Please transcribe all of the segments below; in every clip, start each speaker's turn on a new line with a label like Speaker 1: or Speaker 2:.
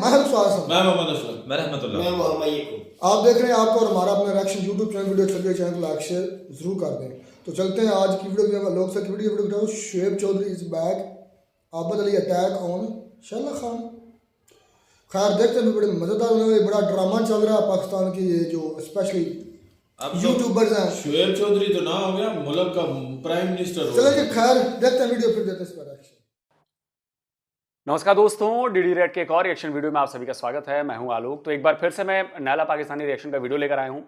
Speaker 1: आप देख रहे हैं आपको और हमारा अपना रिएक्शन यूट्यूब चैनल वीडियो चल रही है, चैनल को लाइक शेयर जरूर कर दें। तो चलते हैं आज की वीडियो में। लोग की वीडियो उठाओ। Shoaib Chaudhry is back, Abad Ali attack on Shaila Khan. खैर देखते हैं, बड़े मजेदार बड़ा ड्रामा चल रहा है पाकिस्तान की, ये जो स्पेशली यूट्यूबर्स हैं।
Speaker 2: शुएब चौधरी तो ना हो गया मुल्क का प्राइम मिनिस्टर।
Speaker 1: चलिए खैर देखते हैं वीडियो, फिर देते हैं इस पर रिएक्शन।
Speaker 3: नमस्कार दोस्तों, डीडी रेड के एक और रिएक्शन वीडियो में आप सभी का स्वागत है। मैं हूं आलोक। तो एक बार फिर से मैं नाला पाकिस्तानी रिएक्शन का वीडियो लेकर आया हूं।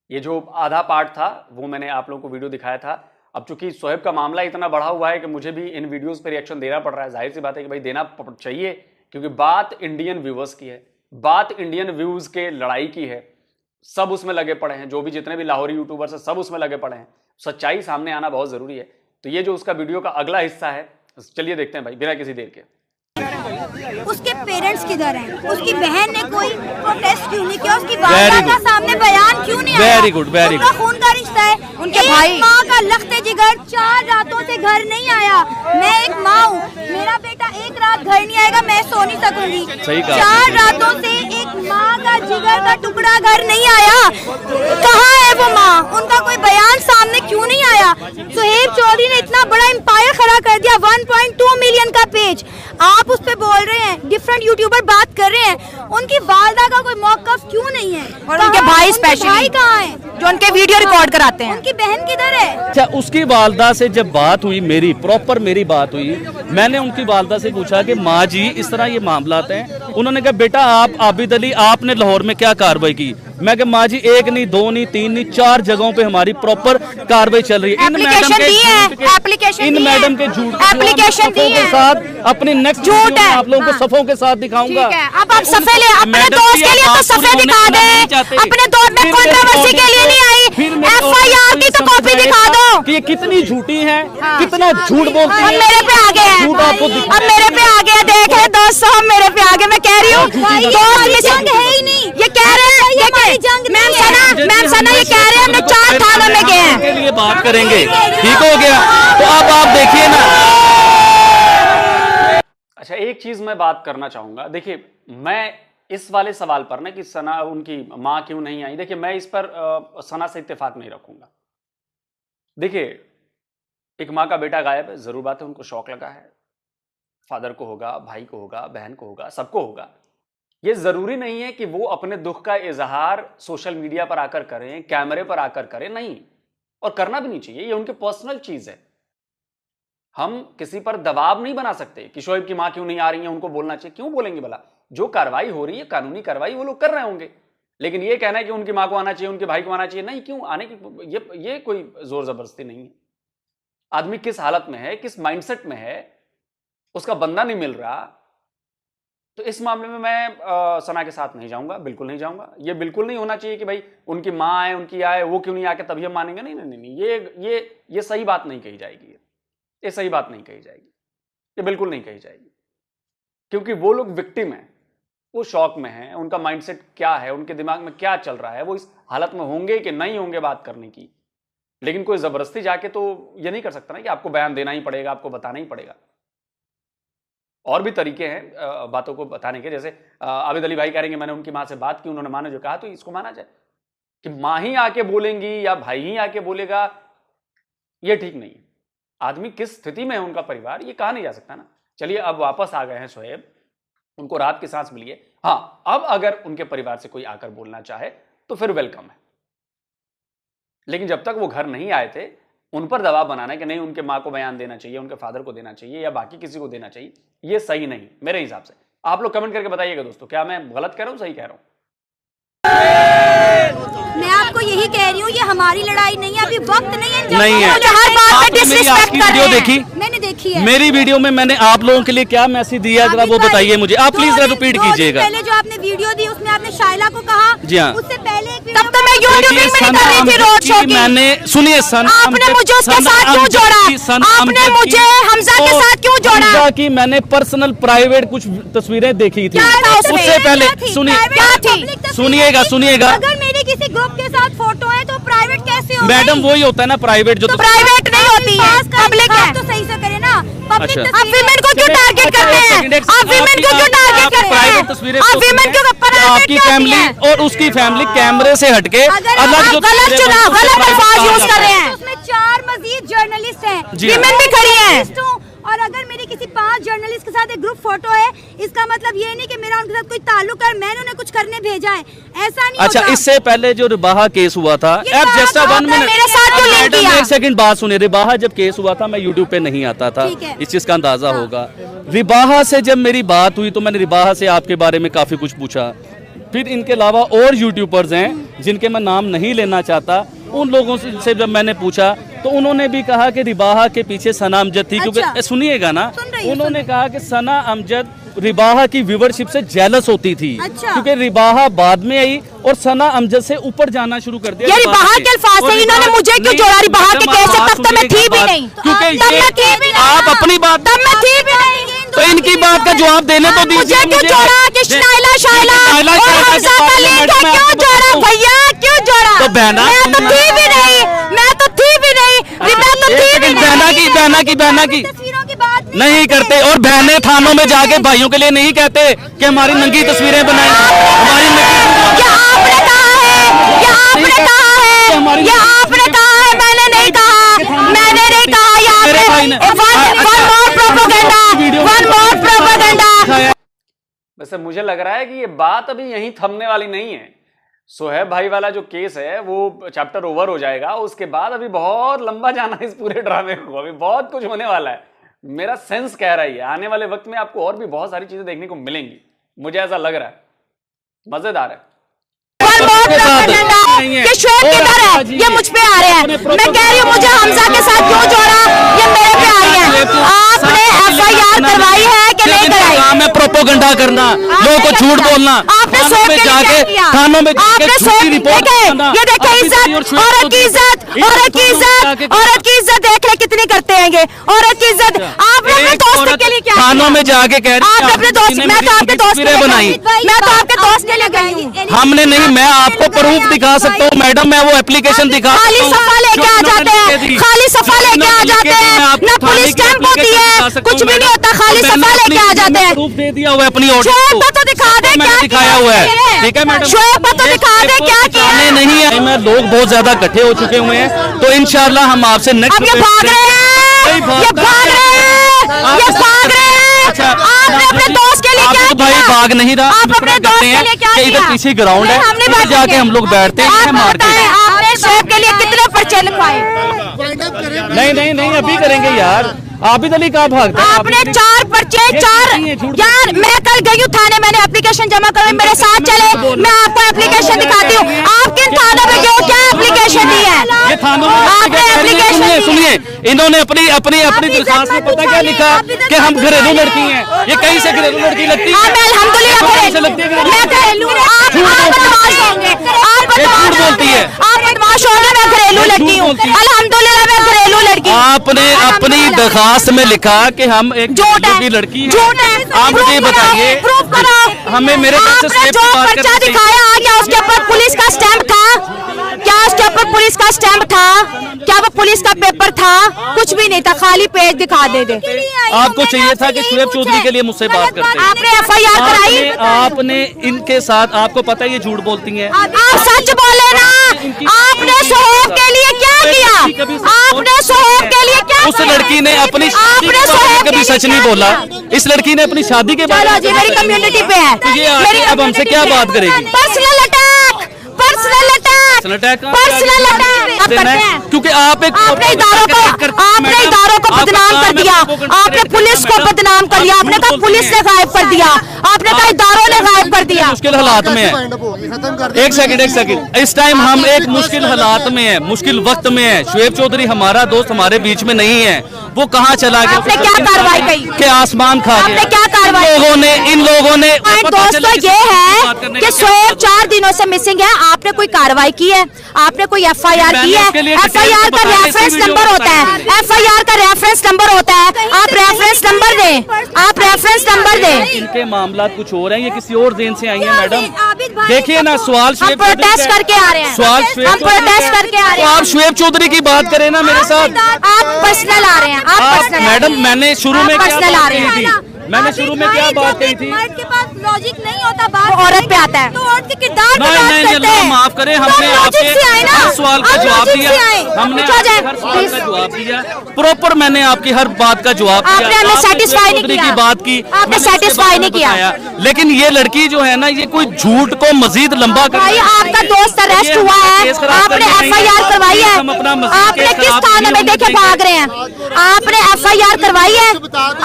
Speaker 3: ये जो आधा पार्ट था वो मैंने आप लोगों को वीडियो दिखाया था। अब चूंकि शोएब का मामला इतना बढ़ा हुआ है कि मुझे भी इन वीडियोस पे रिएक्शन देना पड़ रहा है। जाहिर सी बात है कि भाई देना चाहिए, क्योंकि बात इंडियन व्यूवर्स की है, बात इंडियन व्यूज के लड़ाई की है। सब उसमें लगे पड़े हैं, जो भी जितने भी लाहौरी यूट्यूबर्स हैं सब उसमें लगे पड़े हैं। सच्चाई सामने आना बहुत जरूरी है। तो ये जो उसका वीडियो का अगला हिस्सा है, चलिए देखते हैं भाई बिना किसी देर के।
Speaker 4: उसके पेरेंट्स किधर हैं? उसकी बहन ने कोई प्रोटेस्ट क्यों नहीं किया? उसकी वालिदा का सामने बयान क्यों नहीं आया?
Speaker 3: Very good, very good.
Speaker 4: खून का रिश्ता है। उनके भाई माँ का लखते जिगर 4 रातों से घर नहीं आया। मैं एक माँ हूँ, मेरा बेटा एक रात घर नहीं आएगा, मैं सो नहीं सकूंगी। 4 रातों से एक माँ का जिगर का टुकड़ा घर नहीं आया। कहाँ है वो माँ? उनका कोई बयान सामने क्यों नहीं आया? शुएब चौधरी ने इतना बड़ा एम्पायर खड़ा कर दिया, 1.2 मिलियन का पेज। आप उस पे बोल रहे हैं, डिफरेंट यूट्यूबर बात कर रहे हैं। उनकी वालदा का कोई मौकफ क्यों नहीं है?
Speaker 5: और उनके भाई स्पेशली
Speaker 4: भाई कहाँ हैं
Speaker 5: जो उनके वीडियो रिकॉर्ड कराते हैं?
Speaker 4: उनकी बहन किधर है?
Speaker 6: अच्छा, उसकी वालदा से जब बात हुई, मेरी बात हुई, मैंने उनकी वालदा से पूछा कि माँ जी इस तरह ये मामला हैं। उन्होंने कहा बेटा आप आबिद अली आपने लाहौर में क्या कार्रवाई की? मैं कहा माँ जी 1 नहीं 2 नहीं 3 नहीं 4 जगहों पे हमारी प्रॉपर कार्रवाई चल रही है। इन मैडम के झूठ
Speaker 4: एप्लीकेशन दी है।
Speaker 6: साथ अपने नेक्स्ट
Speaker 4: झूठ है,
Speaker 6: आप लोगों को सफों के साथ दिखाऊंगा।
Speaker 4: अब आप सफे ले, अपने दोस्त के लिए तो सफे दिखा दे। अपने दोस्त में कंट्रोवर्सी के लिए नहीं आई, FIR की तो कॉपी दिखा दो
Speaker 6: कि ये कितनी झूठी है, कितना झूठ बोलती है।
Speaker 4: मेरे पे आ गया है, अब मेरे पे आ गया। देखे दोस्तों, मेरे पे आ गया। मैं कह रही हूँ जंग है ही नहीं। ये कह रहे हैं मैम सना ये कह रहे हैं हमने 4 थानों में गए हैं।
Speaker 6: के लिए बात करेंगे, ठीक हो गया। तो अब आप देखिए ना।
Speaker 3: अच्छा, एक चीज मैं बात करना चाहूंगा। देखिए, मैं इस वाले सवाल पर ना कि सना उनकी मां क्यों नहीं आई, देखिए मैं इस पर सना से इत्तेफाक नहीं रखूंगा। देखिए, एक मां का बेटा गायब है, जरूर बात है उनको शौक लगा है। फादर को होगा, भाई को होगा, बहन को होगा, सबको होगा। ये जरूरी नहीं है कि वो अपने दुख का इजहार सोशल मीडिया पर आकर करें, कैमरे पर आकर करें, नहीं, और करना भी नहीं चाहिए। ये उनकी पर्सनल चीज है। हम किसी पर दबाव नहीं बना सकते कि शोएब की मां क्यों नहीं आ रही है, उनको बोलना चाहिए। क्यों बोलेंगे भला? जो कार्रवाई हो रही है, कानूनी कार्रवाई वो लोग कर रहे होंगे। लेकिन ये कहना है कि उनकी मां को आना चाहिए, उनके भाई को आना चाहिए, नहीं, क्यों आने की ये कोई जोर जबरदस्ती नहीं है। आदमी किस हालत में है, किस माइंडसेट में है, उसका बंदा नहीं मिल रहा। तो इस मामले में मैं सना के साथ नहीं जाऊंगा, बिल्कुल नहीं जाऊंगा। ये बिल्कुल नहीं होना चाहिए कि भाई उनकी मां आए, उनकी आए, वो क्यों नहीं आके तभी हम मानेंगे। नहीं नहीं नहीं, ये सही बात नहीं कही जाएगी। ये सही बात नहीं कही जाएगी, ये बिल्कुल नहीं कही जाएगी। क्योंकि वो लोग विक्टिम हैं, वो शौक में हैं। उनका माइंडसेट क्या है, उनके दिमाग में क्या चल रहा है, वो इस हालत में होंगे कि नहीं होंगे बात करने की। लेकिन कोई जबरदस्ती जाके तो ये नहीं कर सकता ना कि आपको बयान देना ही पड़ेगा, आपको बताना ही पड़ेगा। और भी तरीके हैं बातों को बताने के। जैसे आबिद अली भाई कहेंगे मैंने उनकी मां से बात की, उन्होंने माने जो कहा, तो इसको माना जाए। कि मां ही आके बोलेंगी या भाई ही आके बोलेगा, ये ठीक नहीं है। आदमी किस स्थिति में है, उनका परिवार, ये कहा नहीं जा सकता ना। चलिए, अब वापस आ गए हैं शोएब, उनको रात की सांस मिली है। हाँ, अब अगर उनके परिवार से कोई आकर बोलना चाहे तो फिर वेलकम है। लेकिन जब तक वो घर नहीं आए थे, उन पर दबाव बनाना है कि नहीं उनके मां को बयान देना चाहिए, उनके फादर को देना चाहिए या बाकी किसी को देना चाहिए, ये सही नहीं मेरे हिसाब से। आप लोग कमेंट करके बताइएगा दोस्तों, क्या मैं गलत कह रहा हूं, सही कह रहा हूं?
Speaker 4: मैं आपको यही कह रही हूँ, ये हमारी लड़ाई नहीं है, अभी वक्त नहीं है।
Speaker 6: हर बात पे डिसरिस्पेक्ट कर रहे हैं। देखी
Speaker 4: मैंने देखी है।
Speaker 6: मेरी वीडियो में मैंने आप लोगों के लिए क्या मैसेज दिया, जरा वो बताइए मुझे। आप प्लीज रिपीट कीजिएगा।
Speaker 4: पहले जो आपने वीडियो दी उसमें आपने शाइला को कहा।
Speaker 6: जी हाँ।
Speaker 4: उससे पहले
Speaker 5: तब तो मैं यूट्यूब में कर रही थी रोड शो की।
Speaker 6: मैंने सुनिए सन,
Speaker 5: आपने मुझे उसके साथ क्यों जोड़ा? आपने मुझे हमजा के साथ क्यों जोड़ा?
Speaker 6: हमजा की मैंने पर्सनल प्राइवेट कुछ तस्वीरें देखी थी। उससे पहले सुनिएगा।
Speaker 4: अगर मेरे किसी ग्रुप के साथ फोटो है तो प्राइवेट कैसे हो?
Speaker 6: मैडम वही होता है ना प्राइवेट, जो
Speaker 5: प्राइवेट नहीं होती है, पब्लिक है।
Speaker 4: तो सही से करे ना,
Speaker 6: अच्छा।
Speaker 5: आप विमेन को क्यों टारगेट करते हैं? आप विमेन को क्यों टारगेट करते
Speaker 6: प्राइवेट
Speaker 5: हैं?
Speaker 6: तस्वीरें
Speaker 5: आप विमेन क्यों
Speaker 6: आपकी फैमिली और उसकी फैमिली कैमरे से हटके अलग जो
Speaker 5: गलत चुनाव, गलत अल्फाज यूज कर रहे हैं।
Speaker 4: उसमें 4 मजीद जर्नलिस्ट हैं,
Speaker 6: जी हाँ।
Speaker 5: विमेन भी खड़ी हैं।
Speaker 4: और अगर मेरी किसी 5 जर्नलिस्ट के साथ एक ग्रुप फोटो है, इसका मतलब ये नहीं कि मेरा उनके साथ कोई ताल्लुक है, मैंने उन्हें कुछ करने भेजा है, ऐसा नहीं
Speaker 6: अच्छा
Speaker 4: होता।
Speaker 6: इससे पहले जो रिबाहा केस हुआ था,
Speaker 4: ये
Speaker 6: अब जस्ट
Speaker 4: बात
Speaker 6: 1 मिनट
Speaker 5: मेरे साथ क्यों लिंक किया?
Speaker 6: एक सेकंड बात सुनिए। रिबाहा जब केस हुआ था मैं यूट्यूब पे नहीं आता था,
Speaker 4: ठीक है।
Speaker 6: इस चीज का अंदाजा होगा। रिबाहा से जब मेरी बात हुई तो मैंने रिबाहा से आपके बारे में काफी कुछ पूछा। फिर इनके अलावा और यूट्यूबर्स हैं जिनके मैं नाम नहीं लेना चाहता, उन लोगों से जब मैंने पूछा तो उन्होंने भी कहा कि रिबाहा के पीछे सना अमजद थी।
Speaker 4: अच्छा।
Speaker 6: क्योंकि सुनिएगा ना,
Speaker 4: सुन रही हूँ,
Speaker 6: उन्होंने कहा कि सना अमजद रिबाहा की व्यूवरशिप से जेलस होती थी।
Speaker 4: अच्छा।
Speaker 6: क्योंकि रिबाहा बाद में आई और सना अमजद से ऊपर जाना शुरू कर दिया।
Speaker 5: ये रिबाहा के अल्फाज
Speaker 6: और
Speaker 5: से इन्होंने मुझे क्यों
Speaker 6: नहीं,
Speaker 5: जोड़ा? रिबाहा के
Speaker 6: मैडम,
Speaker 5: केस से
Speaker 6: आप
Speaker 5: तब तो मैं थी भी
Speaker 6: सुनिएगा
Speaker 5: नहीं,
Speaker 6: बात, क्योंकि
Speaker 5: तब मैं थी भी नहीं,
Speaker 6: आप अपनी बात,
Speaker 5: तब मैं थी भी नहीं।
Speaker 6: तो इनकी बात का जवाब देने तो दीजिए
Speaker 5: मुझे क्यों जोड़ा? कि नाइला शाइला और हमजा का लिंक है, क्यों जोड़ा भैया, क्यों जोड़ा?
Speaker 6: तो बहना
Speaker 5: मैं तो थी भी नहीं, मैं तो थी भी नहीं, मैं तो थी भी नहीं।
Speaker 6: बहना की
Speaker 4: तस्वीरों की बात
Speaker 6: नहीं करते, और बहनें थानों में जाके भाइयों के लिए नहीं कहते कि हमारी नंगी तस्वीरें बनाई, हमारी
Speaker 5: ये आपने कहा है, ये आपने कहा है, ये आपने कहा है, मैंने नहीं कहा, मैंने नहीं कहा। ये आपने वन मोर प्रोपेगेंडा।
Speaker 3: वैसे मुझे लग रहा है कि ये बात अभी यहीं थमने वाली नहीं है। सोहेब भाई वाला जो केस है वो चैप्टर ओवर हो जाएगा, उसके बाद अभी बहुत लंबा जाना है इस पूरे ड्रामे को, अभी बहुत कुछ होने वाला है। मेरा सेंस कह रहा है आने वाले वक्त में आपको और भी बहुत सारी चीजें देखने को मिलेंगी, मुझे ऐसा लग रहा है। मजेदार है।
Speaker 5: ये शोएब किधर है? ये मुझ पे आ रहे हैं। मैं कह रही हूँ मुझे हमजा के साथ क्यों जोड़ा? ये मेरे पे आई है। आपने FIR करवाई है कि नहीं कराई?
Speaker 6: काम है प्रोपोगंडा करना, लोगों को झूठ बोलना,
Speaker 5: आपने शोएब के लिए क्या किया?
Speaker 6: थानों में
Speaker 5: आपने शोएब ये देखे इज्जत, औरत की इज्जत, औरत की इज्जत, औरत की इज्जत देख ले कितनी करते हैंगे, औरत की इज्जत। आपने अपने दोस्त के लिए क्या किया?
Speaker 6: थानों में जाके कह रही
Speaker 5: आपने अपने दोस्त, मैं तो आपके दोस्त के लिए
Speaker 6: बनाई,
Speaker 5: मैं तो आपके दोस्त के लिए गई हूँ।
Speaker 6: हमने नहीं, मैं आपको प्रूफ दिखा सकता हूँ मैडम, मैं वो एप्लीकेशन दिखा
Speaker 5: खाली सफा लेके आ जाते हैं, खाली सफा लेके आ जाते हैं, ना पुलिस स्टैंप होती है, कुछ भी नहीं होता, खाली सफा लेके आ जाते हैं।
Speaker 6: प्रूफ दे दिया हुआ है अपनी
Speaker 5: शोएब को तो दिखा दे क्या
Speaker 6: मैंने दिखाया हुआ है, ठीक है मैडम।
Speaker 5: शोएब को तो दिखा दे क्या किया।
Speaker 6: नहीं है, मैं लोग बहुत ज्यादा इकट्ठे हो चुके हुए हैं, तो इंशाल्लाह हम आपसे
Speaker 5: अब
Speaker 6: नेक्स्ट
Speaker 5: ये भाग रहे हैं, ये भाग रहे हैं, ये भाग रहे हैं।
Speaker 6: अच्छा,
Speaker 5: आपने अपने दोस्त के लिए क्या
Speaker 6: भाई
Speaker 5: किया?
Speaker 6: भाग नहीं रहा,
Speaker 5: आप अपने दोस्त के लिए क्या
Speaker 6: कि
Speaker 5: किया?
Speaker 6: इधर पीछे ग्राउंड है,
Speaker 5: हमने
Speaker 6: उधर जाके हम लोग बैठते हैं
Speaker 5: आप
Speaker 6: मार के।
Speaker 5: बताएं, आपने शोएब के लिए कितने पर्चे लिखवाए?
Speaker 6: नहीं अभी करेंगे यार, आबिद अली कहाँ भागता है?
Speaker 5: आपने 4 पर्चे, 4 यार। मैं कल गई हूँ थाने, मैंने एप्लीकेशन जमा करवाई, मेरे साथ चले, मैं आपको एप्लीकेशन दिखाती हूँ। आप किन थानों में गए, क्या एप्लीकेशन दी है?
Speaker 6: ये थानों में
Speaker 5: आपने एप्लीकेशन
Speaker 6: सुनिए, इन्होंने अपनी दरखास्त में पता क्या लिखा कि हम घरेलू लड़की हैं। ये कहीं से घरेलू लड़की लगती है?
Speaker 5: मैं घरेलू, आप बदमाश होंगे, आप
Speaker 6: झूठ बोलती है,
Speaker 5: आप बदमाश होंगे। मैं घरेलू लड़की हूँ, अल्हम्दुलिल्लाह मैं घरेलू लड़की हूँ।
Speaker 6: आपने अपनी दरखास्त में लिखा कि हम एक
Speaker 5: झूठ
Speaker 6: की लड़की हैं।
Speaker 5: झूठ है।
Speaker 6: आप मुझे बताइए,
Speaker 5: प्रूफ करो।
Speaker 6: हमें मेरे घर से
Speaker 5: आपने
Speaker 6: स्टेप
Speaker 5: जो
Speaker 6: की बात
Speaker 5: पर्चा
Speaker 6: करनी
Speaker 5: दिखाया, क्या उसके ऊपर पुलिस का स्टैंप था? क्या उसके ऊपर पुलिस का स्टैंप था? क्या वो पुलिस का पेपर था? कुछ भी नहीं था, खाली पेज दिखा दे दे।
Speaker 6: आपको चाहिए था कि शोएब चौधरी के लिए मुझसे बात करते हैं।
Speaker 5: आपने FIR कराई?
Speaker 6: आपने इनके साथ, आपको पता है ये झूठ बोलती हैं।
Speaker 5: आप सच बोले ना, आपने शोएब के लिए क्या किया? आपने शोएब के लिए क्या
Speaker 6: उस
Speaker 5: किया?
Speaker 6: लड़की ने अपनी शादी
Speaker 5: आपने
Speaker 6: के बारे
Speaker 5: शोएब
Speaker 6: में
Speaker 5: के
Speaker 6: कभी
Speaker 5: लिए
Speaker 6: सच नहीं
Speaker 5: क्या
Speaker 6: बोला।
Speaker 5: किया?
Speaker 6: इस लड़की ने अपनी शादी के बारे
Speaker 5: चलो
Speaker 6: में
Speaker 5: जी, मेरी कम्युनिटी पे है।
Speaker 6: तो ये आके अब हमसे क्या बात करेगी?
Speaker 5: Personal attack, personal attack, personal attack आप करते हैं।
Speaker 6: क्योंकि आप एक
Speaker 5: आपने इदारों को बदनाम कर दिया, आपने पुलिस को बदनाम कर दिया, आपने कहा पुलिस ने गायब कर दिया, आपने कहा इदारों ने गायब कर दिया।
Speaker 6: मुश्किल हालात में है। एक सेकंड, इस टाइम हम एक मुश्किल हालात में है, मुश्किल वक्त में है। शोएब चौधरी हमारा दोस्त हमारे बीच में नहीं है, वो कहाँ चला गया?
Speaker 5: आपने क्या कार्रवाई की?
Speaker 6: के आसमान खा गया।
Speaker 5: आपने क्या कार्रवाई?
Speaker 6: इन लोगों ने
Speaker 5: दोस्तों ये है कि शोएब 4 दिनों से मिसिंग है, आपने कोई कार्रवाई की है? आपने कोई FIR की है? FIR का रेफरेंस नंबर होता है, FIR का रेफरेंस नंबर होता है, आप रेफरेंस नंबर दें, आप रेफरेंस नंबर दें।
Speaker 6: इनके मामला कुछ और हैं, ये किसी और जेन से से आई हैं मैडम?
Speaker 4: आबिद भाई,
Speaker 6: देखिए ना, सवाल
Speaker 5: हम
Speaker 6: शुएब चौधरी
Speaker 5: प्रोटेस्ट
Speaker 6: का-
Speaker 5: करके आ रहे हैं,
Speaker 6: सवाल शुएब
Speaker 5: हम
Speaker 6: चौधरी
Speaker 5: प्रोटेस्ट
Speaker 6: का-
Speaker 5: करके आ रहे
Speaker 6: तो
Speaker 5: हैं।
Speaker 6: आप शुएब चौधरी की बात करें ना मेरे साथ।
Speaker 5: आप पर्सनल आ रहे हैं, आप
Speaker 6: आप
Speaker 5: पर्सनल
Speaker 6: मैडम, मैंने शुरू में क्या
Speaker 5: पर्सनल आ
Speaker 6: बात
Speaker 5: रहे
Speaker 6: कही
Speaker 5: हैं।
Speaker 6: थी? मैंने शुरू में क्या बात कही थी?
Speaker 4: मर्द के पास लॉजिक नहीं होता, बात
Speaker 5: वो औरत पे आता है।
Speaker 4: तो औरत के किरदार पे
Speaker 6: नहीं
Speaker 4: बात
Speaker 6: नहीं
Speaker 4: करते
Speaker 6: अल्लाह
Speaker 4: हैं।
Speaker 6: माफ करे,
Speaker 4: तो
Speaker 6: हमने
Speaker 4: आप
Speaker 6: आपके
Speaker 4: logic से आए ना,
Speaker 6: हर सवाल का
Speaker 4: आप
Speaker 6: जवाब
Speaker 4: logic
Speaker 6: दिया,
Speaker 4: से आए।
Speaker 6: हमने
Speaker 5: पूछा जाए,
Speaker 6: आपके हर सवाल
Speaker 5: please।
Speaker 6: का जवाब दिया प्रॉपर, मैंने आपकी हर बात का जवाब दिया।
Speaker 5: आपने हमें
Speaker 6: आपने
Speaker 5: satisfy नहीं
Speaker 6: चौधरी
Speaker 5: किया।
Speaker 6: की बात की,
Speaker 5: आपने
Speaker 6: मैंने उसके
Speaker 5: satisfy
Speaker 6: बारे में
Speaker 5: नहीं किया।
Speaker 6: बताया। लेकिन ये लड़की जो है ना, ये कोई झूठ को मजीद लंबा कर
Speaker 5: भाई आपका दोस्त अरेस्ट हुआ है, आपने FIR करवाई है, आपने किस थाने में देखे भाग रहे हैं? आपने FIR करवाई है,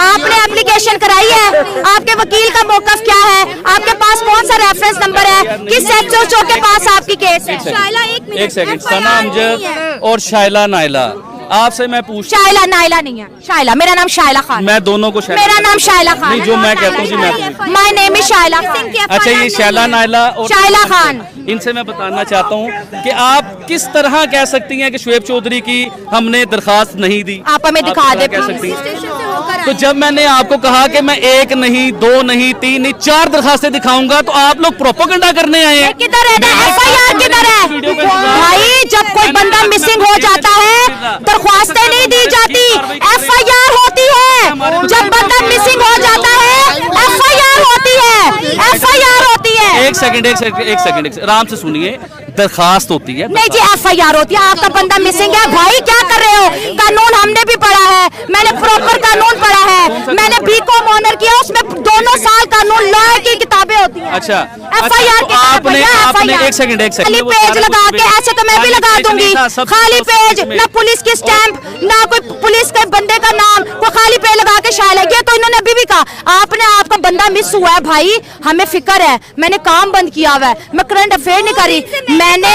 Speaker 5: आपने एप्लीकेशन कराई है, आपके वकील का मौकफ क्या है, आपके पास कौन सा रेफरेंस नंबर है, किस SHO के पास आपकी केस है?
Speaker 4: शायला एक मिनट,
Speaker 6: एक सेकंड,
Speaker 4: FIR
Speaker 6: सना
Speaker 4: नहीं है।
Speaker 6: अमजद और शायला नायला, आपसे मैं पूछ,
Speaker 5: शायला नायला नहीं है, शायला, मेरा नाम शायला खान,
Speaker 6: मैं दोनों को शायला,
Speaker 5: मेरा नाम शायला खान
Speaker 6: नहीं, जो मैं कहता हूँ जी मैं आपको-
Speaker 5: माय नेम इज शायला।
Speaker 6: अच्छा, ये शैला नायला और
Speaker 5: शायला खान,
Speaker 6: इनसे मैं बताना चाहता हूँ कि आप किस तरह कह सकती हैं कि शुएब चौधरी की हमने दरखास्त नहीं दी?
Speaker 5: आप हमें दिखा
Speaker 6: किस
Speaker 5: दे
Speaker 6: तरह कह
Speaker 5: please।
Speaker 6: सकती हैं?
Speaker 4: स्टेशन से होकर
Speaker 6: तो
Speaker 4: आए।
Speaker 6: जब मैंने आपको कहा कि मैं 1 नहीं 2 नहीं 3 नहीं 4 दरखास्तें दिखाऊंगा, तो आप लोग प्रोपोगंडा करने आए हैं।
Speaker 5: किधर है ना FIR किधर है?
Speaker 6: वीडियो का इंतजार-
Speaker 5: भाई जब कोई बंदा मिसिंग हो जाता है दरख्वास्तें नहीं दी जाती, FIR होती है। जब बंदा मिसिंग हो जाता है FIR होती है, FIR होती है।
Speaker 6: एक सेकंड, आराम से सुनिए, दरखास्त होती है।
Speaker 5: नहीं जी FIR होती है। आपका बंदा मिसिंग है, भाई क्या कर रहे हो? कानून हमने भी पढ़ा है, मैंने प्रॉपर कानून पढ़ा है, मैंने BCom ऑनर किया, उसमें दोनों साल कानून लॉ की किताबें होती हैं।
Speaker 6: अच्छा,
Speaker 5: FIR
Speaker 6: तो
Speaker 5: के तहत
Speaker 6: आपने
Speaker 5: भैया
Speaker 6: आपने
Speaker 5: FIR।
Speaker 6: एक सेकंड
Speaker 5: खाली पेज लगा के, ऐसे तो मैं भी लगा दूंगी, खाली पेज, ना पुलिस की स्टैंप, ना कोई पुलिस के बंदे का नाम, कोई खाली पेज लगा के शायला किया। तो इन्होंने अभी भी कहा आपने, आपका बंदा मिस हुआ है भाई, हमें फिक्र है, मैंने काम बंद किया हुआ है, मैं करंट अफेयर नहीं करी, मैंने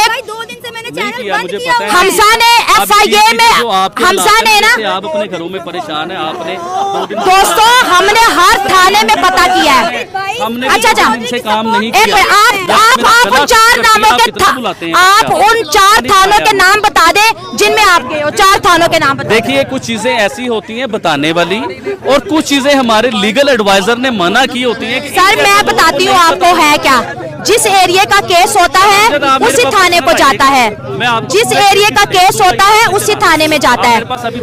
Speaker 4: भाई 2 दिन से मैंने
Speaker 6: नहीं
Speaker 4: चैनल
Speaker 6: किया,
Speaker 4: बंद
Speaker 6: मुझे
Speaker 4: किया
Speaker 6: पता है।
Speaker 4: हुआ है।
Speaker 5: हमजा ने
Speaker 6: अब
Speaker 5: FIA
Speaker 6: ये
Speaker 5: में,
Speaker 6: जो आपके
Speaker 5: हमजा
Speaker 6: हालात
Speaker 5: ने
Speaker 6: हैं,
Speaker 5: ना,
Speaker 6: जैसे आप अपने घरों में परेशान हैं, आपने 2 दिन
Speaker 5: दोस्तों हमने हर थाने में पता किया है।
Speaker 6: हमने
Speaker 5: अच्छा,
Speaker 6: 2 दिन से काम नहीं
Speaker 5: एक
Speaker 6: किया।
Speaker 5: मिनट, आप उन 4 नामों के आप उन 4 थानों के नाम बता दें जिनमें आप गए हो, 4 थानों के नाम बता दें।
Speaker 6: देखिए, कुछ चीजें ऐसी होती हैं बताने वाली, और कुछ चीजें हमारे लीगल एडवाइजर ने मना की होती हैं कि
Speaker 5: सर मैं बताती हूँ आपको है क्या, जिस एरिया का केस होता है उसी थाने को जाता है, जिस एरिया का केस होता है उसी थाने में जाता है।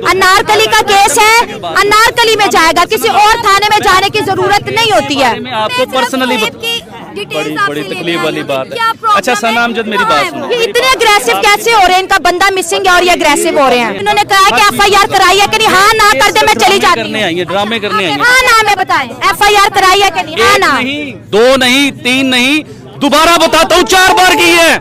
Speaker 5: अनारकली का केस है, अनारकली में जाएगा, किसी और थाने में जाने की जरूरत नहीं होती है।
Speaker 6: मैं आपको पर्सनली बड़ी तकलीफ वाली बात है। अच्छा सना अमजद, मेरी बात सुनो।
Speaker 5: ये इतने अग्रेसिव कैसे हो रहे हैं? इनका बंदा मिसिंग है और ये अग्रेसिव हो रहे हैं। इन्होंने कहा कि FIR कराई है कि नहीं? हाँ ना कर दे, मैं चली जाती
Speaker 6: करने
Speaker 5: हूँ।
Speaker 6: आई है, ड्रामे करने आई है।
Speaker 5: हाँ ना हमें बताएं, FIR कराई है कि नहीं? हाँ
Speaker 6: 1
Speaker 5: ना।
Speaker 6: नहीं 2 नहीं 3 नहीं, दोबारा बताता हूँ 4 बार की है।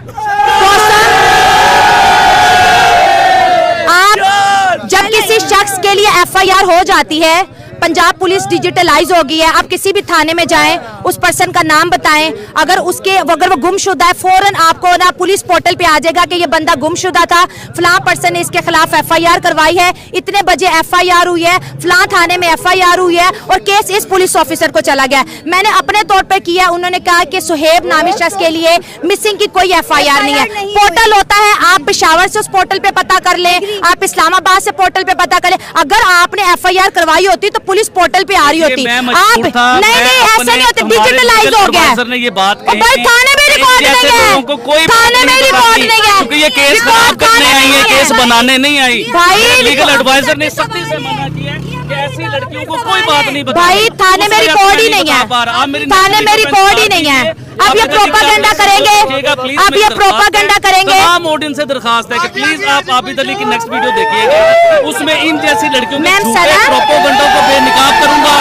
Speaker 5: आप जब किसी शख्स के लिए FIR हो जाती है, पंजाब पुलिस डिजिटलाइज हो गई है, आप किसी भी थाने में जाएं, उस पर्सन का नाम बताएं, अगर वो गुमशुदा है, फौरन आपको ना पुलिस पोर्टल पे आ जाएगा कि ये बंदा गुमशुदा था, फलां पर्सन ने इसके खिलाफ FIR करवाई है, इतने बजे FIR हुई है, फलां थाने में FIR हुई है और केस इस पुलिस ऑफिसर को चला गया। मैंने अपने तौर पर किया, उन्होंने कहा कि सुहेब नामी शख्स के लिए मिसिंग की कोई FIR नहीं है। पोर्टल होता है, आप पेशावर से उस पोर्टल पे पता कर लें, आप इस्लामाबाद से पोर्टल पे पता कर लें। अगर आपने FIR करवाई होती तो पुलिस पोर्टल पे आ रही होती। आप नहीं ऐसे नहीं होते, डिजिटलाइज हो गया है।
Speaker 6: ने ये बात कही
Speaker 5: भाई
Speaker 6: थी,
Speaker 5: थाने में रिकॉर्ड
Speaker 6: इन जैसे
Speaker 5: नहीं है,
Speaker 6: लोगों को कोई
Speaker 5: थाने में रिकॉर्ड नहीं है,
Speaker 6: क्योंकि ये केस खराब करने आई है, केस बनाने नहीं आई।
Speaker 5: भाई
Speaker 6: लीगल एडवाइजर ने सख्ती से मना किया कि ऐसी लड़कियों को कोई बात नहीं बतानी।
Speaker 5: भाई थाने में रिकॉर्ड ही नहीं है, थाने में रिकॉर्ड ही नहीं है। अब ये प्रोपागेंडा करेंगे, अब ये प्रोपागेंडा करेंगे।
Speaker 6: तमाम ऑडियंस से दरखास्त है कि प्लीज आप आबिद अली की नेक्स्ट वीडियो देखिएगा, उसमें इन जैसी लड़कियों के
Speaker 5: मैम,
Speaker 6: झूठे
Speaker 5: सना,
Speaker 6: प्रोपोगंडों को बेनकाब करूंगा।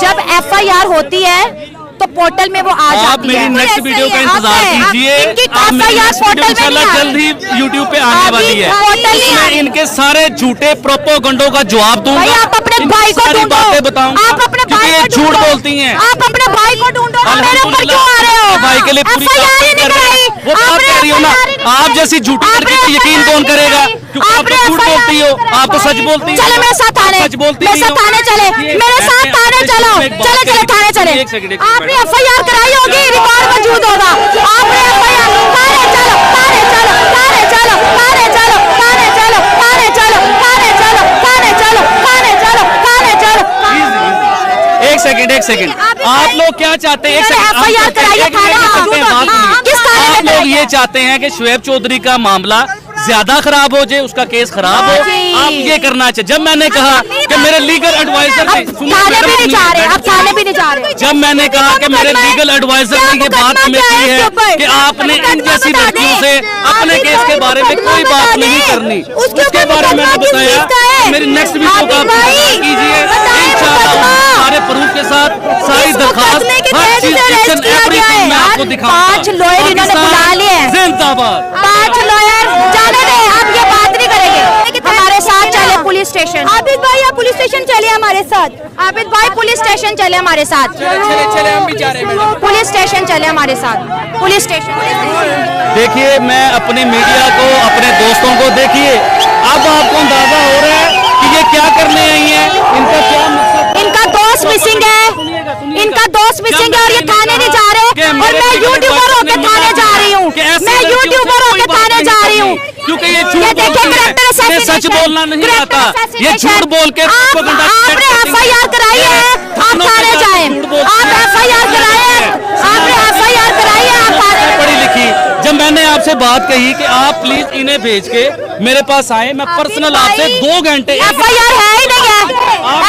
Speaker 5: जब FIR होती है तो पोर्टल में वो आ
Speaker 6: आप
Speaker 5: जाती
Speaker 6: मेरी
Speaker 5: है।
Speaker 6: नेक्स्ट वीडियो का इंतजार कीजिए।
Speaker 5: इनकी
Speaker 6: आप मेरी
Speaker 5: FIR
Speaker 6: नेक्स्ट वीडियो
Speaker 5: पोर्टल में
Speaker 6: इंशाल्लाह
Speaker 5: नहीं
Speaker 6: जल्द ही यूट्यूब पे आने
Speaker 5: अभी
Speaker 6: वाली है।
Speaker 5: पोर्टल ही
Speaker 6: उसमें
Speaker 5: आने-
Speaker 6: इनके सारे झूठे प्रोपोगंडों का जवाब दूंगा।
Speaker 5: भाई आप अपने
Speaker 6: इनकी
Speaker 5: भाई को
Speaker 6: सारी
Speaker 5: ढूंढो,
Speaker 6: बातें बताऊंगा,
Speaker 5: आप अपने
Speaker 6: क्योंकि
Speaker 5: भाई
Speaker 6: ये
Speaker 5: को
Speaker 6: झूठ
Speaker 5: ढूंढो,
Speaker 6: बोलती हैं।
Speaker 5: आप अपने भाई को ढूंढो ना, मेरे ऊपर क्यों आ रहे हो?
Speaker 6: भाई के लिए पूरी
Speaker 5: FIR ही
Speaker 6: बातें
Speaker 5: नहीं
Speaker 6: कर रहे हैं।
Speaker 5: कराई।
Speaker 6: वो बात
Speaker 5: आपने
Speaker 6: कह रही हो ना,
Speaker 5: FIR ही नहीं
Speaker 6: आप
Speaker 5: कराई।
Speaker 6: जैसी झूठी लड़की
Speaker 5: आपने
Speaker 6: पे यकीन
Speaker 5: FIR
Speaker 6: कौन
Speaker 5: नहीं
Speaker 6: करेगा?
Speaker 5: कराई।
Speaker 6: क्योंकि आप तो
Speaker 5: आपने
Speaker 6: झूठ
Speaker 5: FIR
Speaker 6: बोलती हो,
Speaker 5: नहीं
Speaker 6: आप तो
Speaker 5: कराई।
Speaker 6: सच बोलती
Speaker 5: चलो मेरे साथ थाने,
Speaker 6: सच बोलती
Speaker 5: मेरे साथ थाने चले, मेरे साथ थाने चलो, चले चले थाने चले।
Speaker 6: एक सेकंड,
Speaker 5: आपने FIR कराई होगी, रिकॉर्ड मौजूद होगा। आपने FIR थाने चलो, थाने चलो, थाने चलो, थाने चलो, थाने चलो, थाने चलो, थाने चलो, थाने चलो, थाने चलो, थाने चलो।
Speaker 6: सेकंड आप लोग क्या चाहते हैं?
Speaker 5: FIR कराइए,
Speaker 6: आप लोग ये चाहते हैं कि शुएब चौधरी का मामला ज्यादा खराब हो जाए, उसका केस खराब हो, आप ये करना चाहिए। जब मैंने कहा कि मेरे लीगल एडवाइजर ने,
Speaker 5: थाने भी नहीं जा रहे, अब थाने भी नहीं जा रहे।
Speaker 6: जब मैंने कहा कि मेरे लीगल एडवाइजर ने ये बात हमें की है कि आपने इन जैसी लड़कियों से अपने केस के बारे में कोई बात नहीं करनी, उसके बारे में मैंने बताया मेरी नेक्स्ट वीडियो का आप कीजिए, इंशाल्लाह सारे प्रूफ के साथ सारी दरखास्त हर चीज एवरीथिंग मैं आपको दिखाऊंगा।
Speaker 5: 5 लॉयर इन्होंने बुला लिए हैं,
Speaker 6: जिंदाबाद।
Speaker 5: 5 लॉयर जाने दें, आप ये बात नहीं करेंगे। हमारे साथ चले पुलिस स्टेशन,
Speaker 4: आबिद भाई आप पुलिस स्टेशन चले हमारे साथ।
Speaker 5: आबिद भाई पुलिस स्टेशन चले हमारे साथ,
Speaker 7: चले हम भी जा रहे हैं।
Speaker 5: पुलिस स्टेशन चले हमारे साथ, पुलिस स्टेशन।
Speaker 6: देखिए मैं अपनी मीडिया को, अपने दोस्तों को, देखिए अब आपको अंदाजा हो रहा है कि ये क्या करने आई हैं, इनका क्या मकसद।
Speaker 5: इनका दोस्त मिसिंग है, इनका दोस्त मिसिंग है और ये थाने नहीं जा रहे। और मैं यूट्यूबर होकर थाने जा रही हूँ, मैं यूट्यूबर होकर थाने जा रही हूँ,
Speaker 6: क्योंकि ये सच बोलना नहीं आता, ये झूठ बोल के
Speaker 5: आपने FIR कराई है, आप थाने जाएं, आप FIR कराए हैं, आपने FIR कराई है, आप थाने।
Speaker 6: पढ़ी लिखी, जब मैंने आपसे बात कही कि आप प्लीज इन्हें भेज के मेरे पास आए, मैं पर्सनल आपसे 2 घंटे
Speaker 5: FIR है ही नहीं है,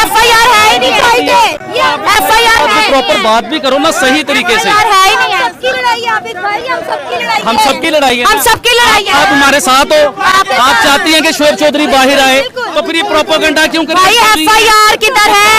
Speaker 5: FIR है ही नहीं है, FIR है,
Speaker 6: प्रॉपर बात भी करो ना सही तरीके से।
Speaker 5: FIR है ही नहीं है।
Speaker 6: हम सबकी लड़ाई है,
Speaker 5: हम सबकी लड़ाई है।
Speaker 6: आप हमारे साथ हो, आप चाहती हैं कि शुएब चौधरी बाहर आए, तो फिर ये प्रोपेगेंडा क्यों कर
Speaker 5: भाई FIR किधर है,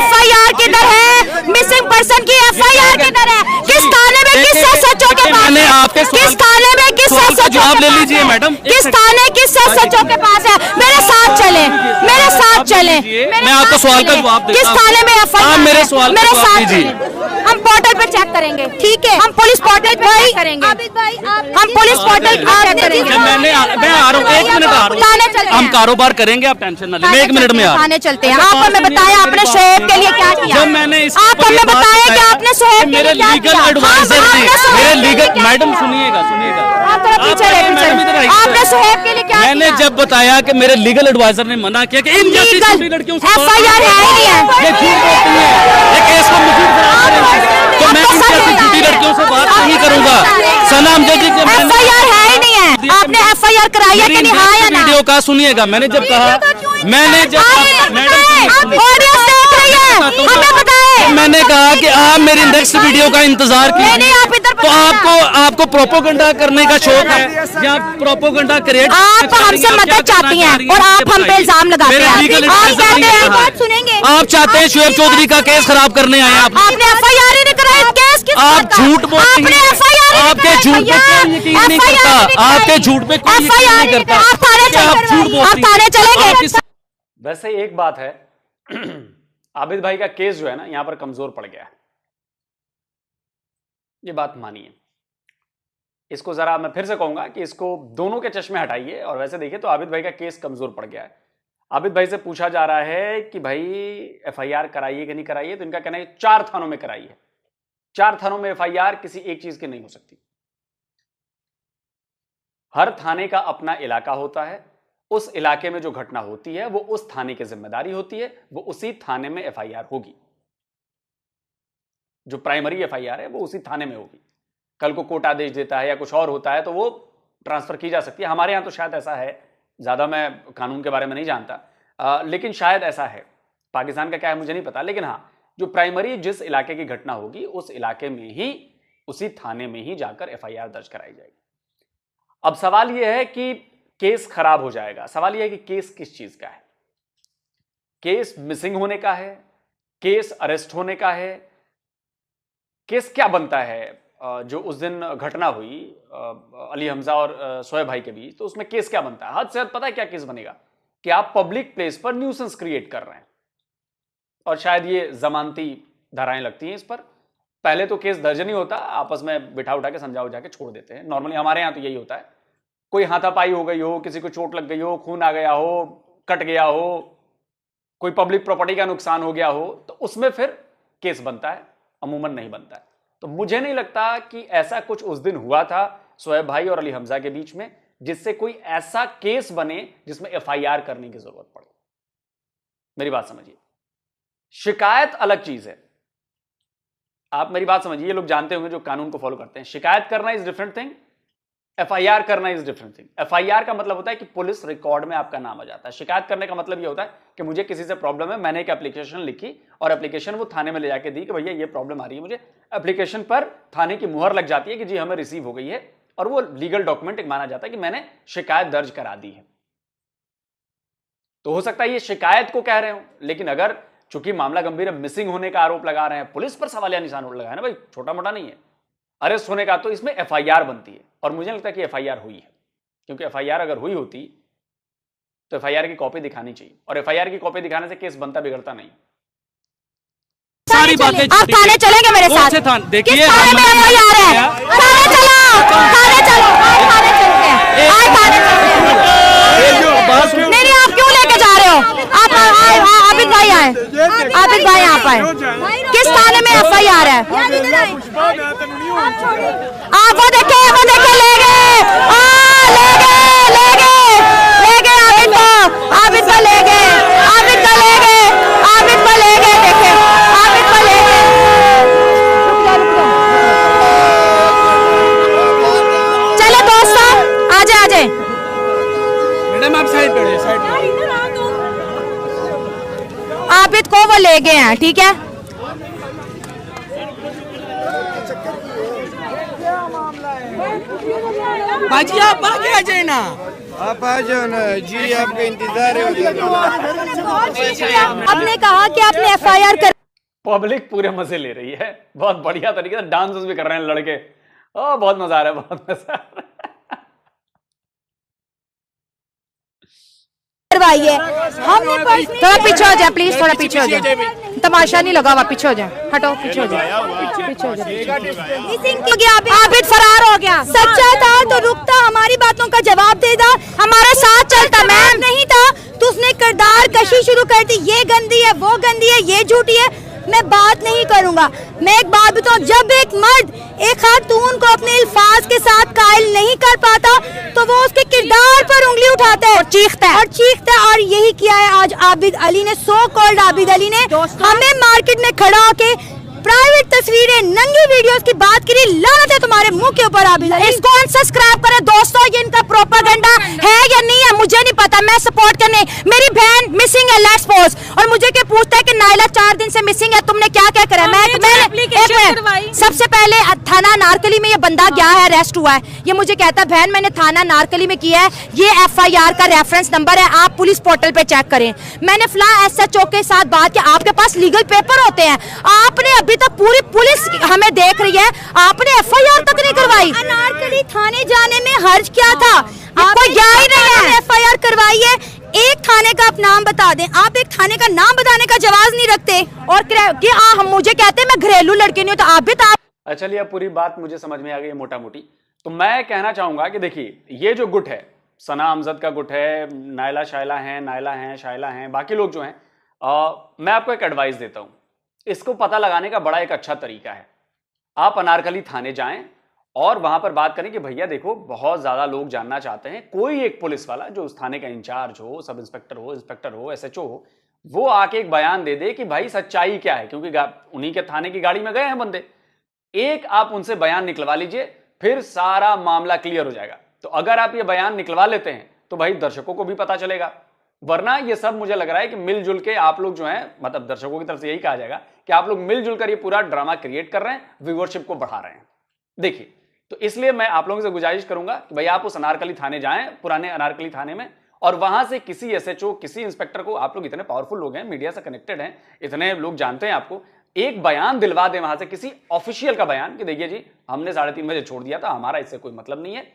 Speaker 5: FIR किधर है, मिसिंग पर्सन की FIR किधर है, किस थाने में, किस SHO के पास,
Speaker 6: मैंने आपके
Speaker 5: किस थाने में, किस SHO
Speaker 6: जवाब ले लीजिए मैडम,
Speaker 5: किस थाने, किस SHO के पास है। मेरे साथ चले, मेरे साथ चले,
Speaker 6: मैं आपको सवाल का जवाब देता
Speaker 5: किस
Speaker 6: हूं।
Speaker 5: थाने में FIR,
Speaker 6: आप मेरे सवाल का
Speaker 5: मेरे
Speaker 6: जवाब
Speaker 5: साथ
Speaker 6: दीजिए।
Speaker 5: चले। हम पोर्टल पे चेक करेंगे, ठीक है, हम पुलिस पोर्टल पे चेक करेंगे, हम पुलिस पोर्टल पे चेक करेंगे।
Speaker 6: मैं आ रहा हूँ, 1 मिनट आ रहा हूँ, हम कारोबार करेंगे, आप टेंशन ना ले, मैं 1 मिनट में आ रहा हूँ।
Speaker 5: थाने चलते हैं। आप हमें बताया आपने शोएब के लिए क्या किया,
Speaker 6: जब मैंने इस
Speaker 5: आप हमें बताया कि आपने शोएब के
Speaker 6: मेरे
Speaker 5: लिए क्या
Speaker 6: लीगल
Speaker 5: किया।
Speaker 6: एडवाइजर ने, मेरे लीगल मैडम सुनिएगा,
Speaker 5: आप थोड़ा पीछे रहे, पीछे। आपने शोएब के लिए क्या
Speaker 6: मैंने
Speaker 5: किया?
Speaker 6: जब बताया कि मेरे लीगल एडवाइजर ने मना किया कि इन जैसी छोटी लड़कियों से
Speaker 5: FIR है ही नहीं है,
Speaker 6: ये झूठ बोलती है, ये केस को मुफीद बना करेंगे, तो मैं इन जैसी छोटी लड़कियों से बात नहीं करूंगा। सनाम जजी के
Speaker 5: FIR है ही नहीं है, आपने FIR कराई है कि नहीं, हाँ या ना?
Speaker 6: वीडियो का सुनिएगा, मैंने जब कहा, मैंने जब मैडम
Speaker 5: ऑडियंस देख रही है, हमें बताएं।
Speaker 6: मैंने कहा कि आप मेरी नेक्स्ट वीडियो का इंतजार कीजिए,
Speaker 5: आप इधर
Speaker 6: तो आपको प्रोपोगंडा करने का शौक है या प्रोपोगंडा क्रिएट,
Speaker 5: आप हमसे मदद चाहती हैं और आप हम पे इल्जाम लगाते हैं। आप कहते हैं,
Speaker 4: बात सुनेंगे,
Speaker 6: आप चाहते हैं शुएब चौधरी का केस खराब करने आए आप
Speaker 5: आपने FIR ही नहीं कराया, केस किस
Speaker 6: आप
Speaker 5: बात का?
Speaker 6: झूठ बोलती
Speaker 5: आपने
Speaker 6: हैं,
Speaker 5: FIR ही नहीं
Speaker 6: आपके
Speaker 5: कराई
Speaker 6: झूठ पे
Speaker 5: भैया,
Speaker 6: कोई यकीन नहीं
Speaker 5: FIR
Speaker 6: करता,
Speaker 5: नहीं कराई।
Speaker 6: आपके झूठ पे कोई यकीन
Speaker 5: FIR
Speaker 6: नहीं करता,
Speaker 5: आप थाने
Speaker 6: आप झूठ
Speaker 5: चलेंगे,
Speaker 6: बोलती
Speaker 5: आप थाने चलेंगे।
Speaker 6: हैं।
Speaker 3: वैसे एक बात है आबिद भाई का केस जो है ना यहां पर कमजोर पड़ गया है, ये बात मानिए। इसको जरा मैं फिर से कहूंगा कि इसको दोनों के चश्मे हटाइए और वैसे देखिए तो आबिद भाई का केस कमजोर पड़ गया है। आबिद भाई से पूछा जा रहा है कि भाई FIR कराइए कि नहीं कराइए, तो इनका कहना है 4 थानों में कराइए। 4 थानों में FIR किसी एक चीज की नहीं हो सकती। हर थाने का अपना इलाका होता है, उस इलाके में जो घटना होती है वो उस थाने की जिम्मेदारी होती है, वो उसी थाने में FIR होगी। जो प्राइमरी FIR है वो उसी थाने में होगी। कल को कोर्ट आदेश देता है या कुछ और होता है तो वो ट्रांसफर की जा सकती है। हमारे यहां तो शायद ऐसा है, ज्यादा मैं कानून के बारे में नहीं जानता, लेकिन शायद ऐसा है। पाकिस्तान का क्या है मुझे नहीं पता, लेकिन हाँ जो प्राइमरी जिस इलाके की घटना होगी उस इलाके में ही, उसी थाने में ही जाकर FIR दर्ज कराई जाएगी। अब सवाल यह है कि केस खराब हो जाएगा। सवाल यह है कि केस किस चीज का है? केस मिसिंग होने का है, केस अरेस्ट होने का है, केस क्या बनता है? जो उस दिन घटना हुई अली हमजा और शोएब भाई के बीच, तो उसमें केस क्या बनता है? हद से हद पता है क्या केस बनेगा कि आप पब्लिक प्लेस पर न्यूसेंस क्रिएट कर रहे हैं, और शायद ये जमानती धाराएं लगती हैं इस पर। पहले तो केस दर्ज नहीं होता, आपस में बिठा उठा के समझा उठा के छोड़ देते हैं। नॉर्मली हमारे यहाँ तो यही होता है, कोई हाथापाई हो गई हो, किसी को चोट लग गई हो, खून आ गया हो, कट गया हो, कोई पब्लिक प्रॉपर्टी का नुकसान हो गया हो, तो उसमें फिर केस बनता है, अमूमन नहीं बनता है। तो मुझे नहीं लगता कि ऐसा कुछ उस दिन हुआ था शोएब भाई और अली हमजा के बीच में जिससे कोई ऐसा केस बने जिसमें FIR करने की जरूरत पड़े। मेरी बात समझिए, शिकायत अलग चीज है, आप मेरी बात समझिए, ये लोग जानते होंगे जो कानून को फॉलो करते हैं। शिकायत करना इज डिफरेंट थिंग, एफआईआर करना इज डिफरेंट थिंग। एफआईआर का मतलब होता है कि पुलिस रिकॉर्ड में आपका नाम आ जाता है। शिकायत करने का मतलब ये होता है कि मुझे किसी से प्रॉब्लम है, मैंने एक एप्लीकेशन लिखी और एप्लीकेशन वो थाने में ले जाके दी कि भैया ये प्रॉब्लम आ रही है मुझे। एप्लीकेशन पर थाने की मुहर लग जाती है कि जी हमें रिसीव हो गई है, और वो लीगल डॉक्यूमेंट माना जाता है कि मैंने शिकायत दर्ज करा दी है। तो हो सकता है ये शिकायत को कह रहे हो, लेकिन अगर चूंकि मामला गंभीर है, मिसिंग होने का आरोप लगा रहे हैं, पुलिस पर सवालिया निशान लगाए ना भाई, छोटा मोटा नहीं है, अरेस्ट होने का, तो इसमें एफआईआर बनती है। और मुझे लगता है कि एफआईआर हुई है, क्योंकि एफआईआर अगर हुई होती तो एफआईआर की कॉपी दिखानी चाहिए, और एफआईआर की कॉपी दिखाने से केस बनता बिगड़ता नहीं।
Speaker 6: सारी बातें
Speaker 5: आप थाने चलेंगे मेरे साथ?
Speaker 6: देखिए
Speaker 5: किस थाने में एफआईआर है? थाने चलो, थाने चलो, आज थाने चलते हैं, आज थाने चलते हैं। नहीं, आप क्यों लेके जा रहे हो? आप आबिद भाई आए, आबिद भाई आप आए, किस थाने में एफआईआर है? आप वो देखे ले गए, ले गए आबिद को ले गए, आबिद को ले गए, आबिद को ले गए, देखे आबिद को ले गए। चलो दोस्तों, आजे आजे
Speaker 7: मैडम आप साइड पे, साइड पे।
Speaker 5: आबिद को वो ले गए हैं, ठीक है।
Speaker 7: बाजी आप आगे आ जाए ना,
Speaker 8: आप आ जाओ ना जी, आपका इंतजार है।
Speaker 4: आपने कहा कि आपने एफआईआर कर
Speaker 3: पब्लिक पूरे मजे ले रही है, बहुत बढ़िया तरीके से डांस भी कर रहे हैं लड़के। ओ बहुत मजा आ रहा है, बहुत मजा आ रहा है।
Speaker 4: करवाइए, हमने
Speaker 5: थोड़ा पीछे हो जाए प्लीज, थोड़ा पीछे हो जाए, तमाशा नहीं लगा हुआ, पीछे हो जाए, हटो, पीछे हो जाए, पीछे हो जाए। आबिद फरार हो गया।
Speaker 4: सच्चा था तो रुकता, हमारी बातों का जवाब देता,
Speaker 5: हमारे साथ चलता। मैम
Speaker 4: नहीं था तो उसने किरदार कशी शुरू कर दी, ये गंदी है, वो गंदी है, ये झूठी है। मैं बात नहीं करूंगा। मैं एक बात बताऊं, जब एक मर्द एक खातून को अपने अल्फाज के साथ कायल नहीं कर पाता तो वो उसके किरदार पर उंगली उठाता है
Speaker 5: और चीखता है,
Speaker 4: और यही किया है आज आबिद अली ने, सो कॉल्ड आबिद अली ने। हमें मार्केट में खड़ा होके प्राइवेट तस्वीरें, नंगी वीडियोस की बात करी। लानत है तुम्हारे मुंह के ऊपर आबिद अली।
Speaker 5: इसको अनसब्सक्राइब करें दोस्तों, ये इनका प्रोपेगेंडा है या नहीं है मुझे नहीं पता, मैं सपोर्ट करने। मेरी बहन मिसिंग है, लेट्स पोज, और मुझे क्या पूछता है कि नाइला 4 दिन से मिसिंग है, तुमने क्या क्या करा? मैं सबसे पहले थाना नारकली में ये बंदा गया है, अरेस्ट हुआ है, ये मुझे कहता है बहन मैंने थाना नारकली में किया है, ये एफआईआर का रेफरेंस नंबर है, आप पुलिस पोर्टल पे चेक करें। मैंने फलां एसएचओ के साथ बात की, आपके पास लीगल पेपर होते हैं, आपने अभी तक पूरी पुलिस हमें देख रही है, आपने एफआईआर तक नहीं करवाई।
Speaker 4: अनारकली थाने जाने में हर्ज क्या था?
Speaker 5: आपको याद ही नहीं है।
Speaker 4: एफआईआर करवाई है, एक थाने का आप नाम बता दें। आप एक थाने का नाम बताने का जवाब नहीं रखते,
Speaker 5: और हम मुझे कहते हैं मैं घरेलू लड़की नहीं हूं, तो आप भी
Speaker 3: चलिए अब पूरी बात मुझे समझ में आ गई मोटा मोटी। तो मैं कहना चाहूंगा कि देखिए, ये जो गुट है, सना अमजद का गुट है, नायला शायला हैं, नायला हैं, शायला हैं, बाकी लोग जो हैं, मैं आपको एक एडवाइस देता हूं, इसको पता लगाने का बड़ा एक अच्छा तरीका है। आप अनारकली थाने जाएं और वहां पर बात करें कि भैया देखो बहुत ज्यादा लोग जानना चाहते हैं, कोई एक पुलिस वाला जो उस थाने का इंचार्ज हो, सब इंस्पेक्टर हो, इंस्पेक्टर हो, एसएचओ हो, वो आके एक बयान दे दे कि भाई सच्चाई क्या है, क्योंकि उन्हीं के थाने की गाड़ी में गए हैं बंदे। एक आप उनसे बयान निकलवा लीजिए, फिर सारा मामला क्लियर हो जाएगा। तो अगर आप ये बयान निकलवा लेते हैं तो भाई दर्शकों को भी पता चलेगा, वरना ये सब मुझे लग रहा है कि मिलजुल के आप लोग जो हैं, मतलब दर्शकों की तरफ से यही कहा जाएगा कि आप लोग मिलजुल कर ये पूरा ड्रामा क्रिएट कर रहे हैं, व्यूअरशिप को बढ़ा रहे हैं। देखिए, तो इसलिए मैं आप लोगों से गुजारिश करूंगा कि भाई आप उस अनारकली थाने जाएं, पुराने अनारकली थाने में, और वहां से किसी एसएचओ, किसी इंस्पेक्टर को, आप लोग इतने पावरफुल लोग हैं, मीडिया से कनेक्टेड हैं, इतने लोग जानते हैं आपको, एक बयान दिलवा दें वहां से, किसी ऑफिशियल का बयान कि देखिए जी हमने 3:30 बजे छोड़ दिया था, हमारा इससे कोई मतलब नहीं है,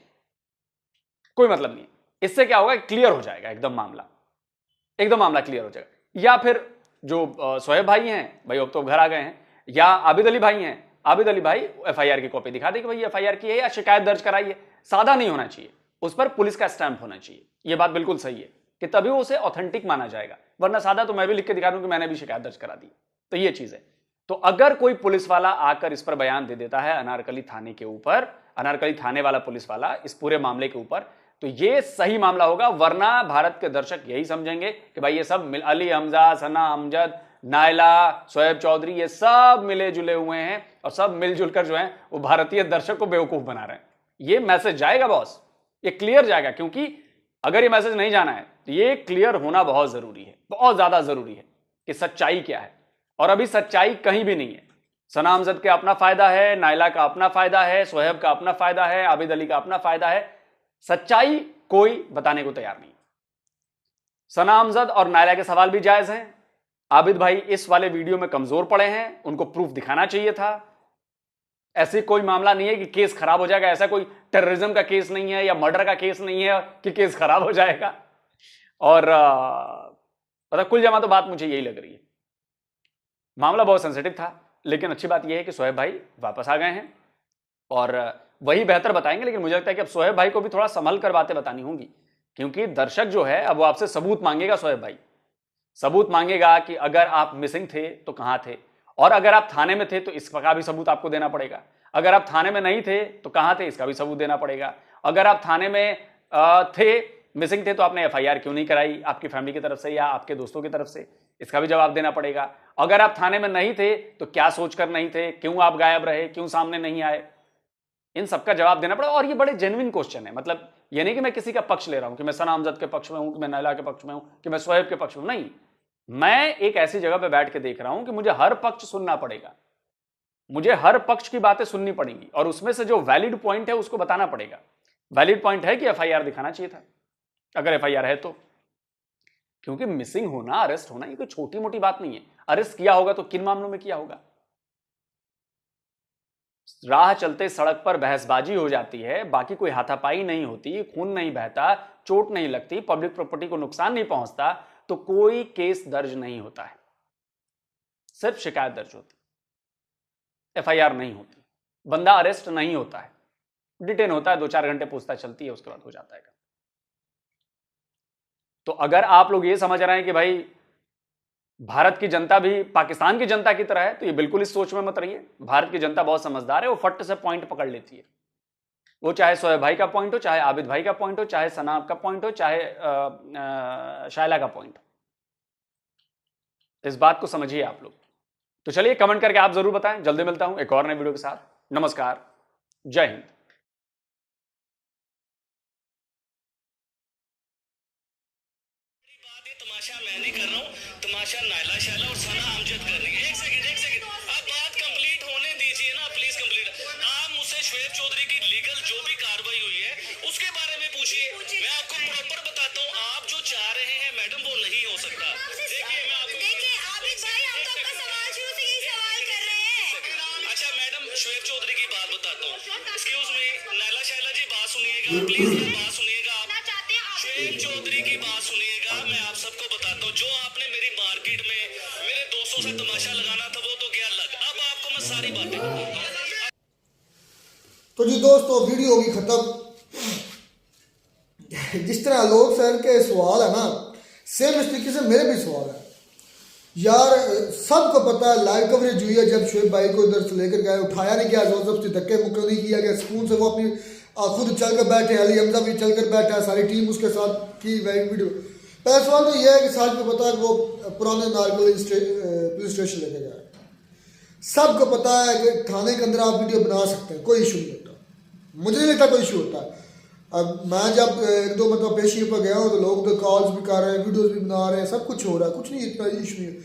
Speaker 3: कोई मतलब नहीं है। इससे क्या होगा, क्लियर हो जाएगा एकदम मामला क्लियर हो जाएगा। या फिर जो शोएब भाई हैं, भाई अब तो घर आ गए हैं, या आबिद अली भाई हैं, आबिद अली भाई एफआईआर की कॉपी दिखा दे कि भाई एफआईआर की है या शिकायत दर्ज कराइए। सादा नहीं होना चाहिए, उस पर पुलिस का स्टैंप होना चाहिए। यह बात बिल्कुल सही है कि तभी उसे ऑथेंटिक माना जाएगा, वरना सादा तो मैं भी लिख के दिखा दूं कि मैंने भी शिकायत दर्ज करा दी। तो ये चीज है। तो अगर कोई पुलिस वाला आकर इस पर बयान दे देता है अनारकली थाने के ऊपर, अनारकली थाने वाला पुलिस वाला इस पूरे मामले के ऊपर, तो ये सही मामला होगा, वरना भारत के दर्शक यही समझेंगे कि भाई ये सब अली हमजा, सना अमजद, नायला, शोएब चौधरी, ये सब मिले जुले हुए हैं और सब मिलजुल कर जो है वो भारतीय दर्शक को बेवकूफ बना रहे हैं। ये मैसेज जाएगा बॉस, ये क्लियर जाएगा, क्योंकि अगर ये मैसेज नहीं जाना है तो ये क्लियर होना बहुत जरूरी है, बहुत ज्यादा जरूरी है कि सच्चाई क्या है। और अभी सच्चाई कहीं भी नहीं है। सना अमजद का अपना फायदा है, नायला का अपना फायदा है, शोएब का अपना फायदा है, आबिद अली का अपना फायदा है। सच्चाई कोई बताने को तैयार नहीं। सना अमजद और नायला के सवाल भी जायज हैं। आबिद भाई इस वाले वीडियो में कमजोर पड़े हैं, उनको प्रूफ दिखाना चाहिए था। ऐसे कोई मामला नहीं है कि केस खराब हो जाएगा, ऐसा कोई टेररिज्म का केस नहीं है या मर्डर का केस नहीं है कि केस खराब हो जाएगा। और पता कुल जमा तो बात मुझे यही लग रही है। मामला बहुत सेंसिटिव था, लेकिन अच्छी बात यह है कि शोएब भाई वापस आ गए हैं और वही बेहतर बताएंगे। लेकिन मुझे लगता है कि अब शोएब भाई को भी थोड़ा संभल कर बातें बतानी होंगी, क्योंकि दर्शक जो है अब वो आपसे सबूत मांगेगा। शोएब भाई सबूत मांगेगा कि अगर आप मिसिंग थे तो कहां थे, और अगर आप थाने में थे तो इसका भी सबूत आपको देना पड़ेगा। अगर आप थाने में नहीं थे तो कहां थे, इसका भी सबूत देना पड़ेगा। अगर आप थाने में थे, मिसिंग थे, तो आपने एफआईआर क्यों नहीं कराई आपकी फैमिली की तरफ से या आपके दोस्तों की तरफ से, इसका भी जवाब देना पड़ेगा। अगर आप थाने में नहीं थे तो क्या सोचकर नहीं थे, क्यों आप गायब रहे, क्यों सामने नहीं आए, इन सबका जवाब देना पड़ेगा। और ये बड़े जेन्युइन क्वेश्चन है। मतलब ये नहीं कि मैं किसी का पक्ष ले रहा हूं कि मैं सना अमजद के पक्ष में हूं, कि मैं नायला के पक्ष में हूं, कि मैं शोएब के पक्ष में हूं। नहीं, मैं एक ऐसी जगह पे बैठ के देख रहा हूं कि मुझे हर पक्ष सुनना पड़ेगा, मुझे हर पक्ष की बातें सुननी पड़ेंगी और उसमें से जो वैलिड पॉइंट है उसको बताना पड़ेगा। वैलिड पॉइंट है कि एफआईआर दिखाना चाहिए था, अगर एफआईआर है तो, क्योंकि मिसिंग होना, अरेस्ट होना ये कोई छोटी मोटी बात नहीं है। अरेस्ट किया होगा तो किन मामलों में किया होगा। राह चलते सड़क पर बहसबाजी हो जाती है, बाकी कोई हाथापाई नहीं होती, खून नहीं बहता, चोट नहीं लगती, पब्लिक प्रॉपर्टी को नुकसान नहीं पहुंचता, तो कोई केस दर्ज नहीं होता है, सिर्फ शिकायत दर्ज होती, एफआईआर नहीं होती, बंदा अरेस्ट नहीं होता है, डिटेन होता है, 2-4 घंटे पूछताछ चलती है, उसके बाद हो जाता है। तो अगर आप लोग ये समझ रहे हैं कि भाई भारत की जनता भी पाकिस्तान की जनता की तरह है, तो ये बिल्कुल इस सोच में मत रहिए। भारत की जनता बहुत समझदार है, वो फट से पॉइंट पकड़ लेती है। वो चाहे शोएब भाई का पॉइंट हो, चाहे आबिद भाई का पॉइंट हो, चाहे सना का पॉइंट हो, चाहे शायला का पॉइंट हो, इस बात को समझिए आप लोग। तो चलिए कमेंट करके आप जरूर बताएं। जल्दी मिलता हूं एक और नए वीडियो के साथ। नमस्कार, जय हिंद।
Speaker 9: तमाशा मैं नहीं कर रहा हूँ, तमाशा नायला शैला और सना अमजद कर रही है। एक सेकंड आप बात कंप्लीट होने दीजिए ना, प्लीज कंप्लीट। आप मुझसे शोएब चौधरी की लीगल जो भी कार्रवाई हुई है उसके बारे में पूछिए, मैं आपको प्रॉपर बताता हूँ। आप जो चाह रहे हैं मैडम वो नहीं हो सकता। देखिए मैं आपको, देखिए आबिद भाई हम तो आपका सवाल शुरू से यही सवाल कर रहे हैं। अच्छा मैडम, शोएब चौधरी की बात बताता हूँ। एक्सक्यूज मी, नायला शैला जी बात सुनिएगा प्लीज, बात सुनिएगा। शोएब चौधरी की बात सुनिएगा, मैं आप सबको बताता हूँ। जो आपने मेरी मार्केट में मेरे दोस्तों से तमाशा लगाना था वो तो गया लग। अब आपको मैं सारी बातें,
Speaker 1: तो जी दोस्तों वीडियो होगी खत्म। जिस तरह लोग सर के सवाल है ना, सेम इस तरीके से मेरे भी सवाल है यार। सबको पता है लाइव कवरेज हुई है, जब शोएब भाई को इधर से लेकर गए, उठाया नहीं गया, जोर जबरदस्ती धक्के मुक्के नहीं किया गया, सुकून से वो अपनी खुद चल कर बैठे, अली हमजा भी चल कर बैठा है, सारी टीम उसके साथ की वीडियो। पहला सवाल तो यह है कि साथ में पता है कि वो पुराने नारगल पुलिस स्टेशन लेके गए। सबको पता है कि थाने के अंदर आप वीडियो बना सकते हैं, कोई इशू नहीं होता। मुझे नहीं लगता कोई इशू होता। अब मैं जब 1-2 मतलब पेशी पर गया हूँ तो लोग तो कॉल्स भी कर रहे हैं, वीडियोस भी बना रहे हैं, सब कुछ हो रहा है, कुछ नहीं, इतना इशू नहीं है।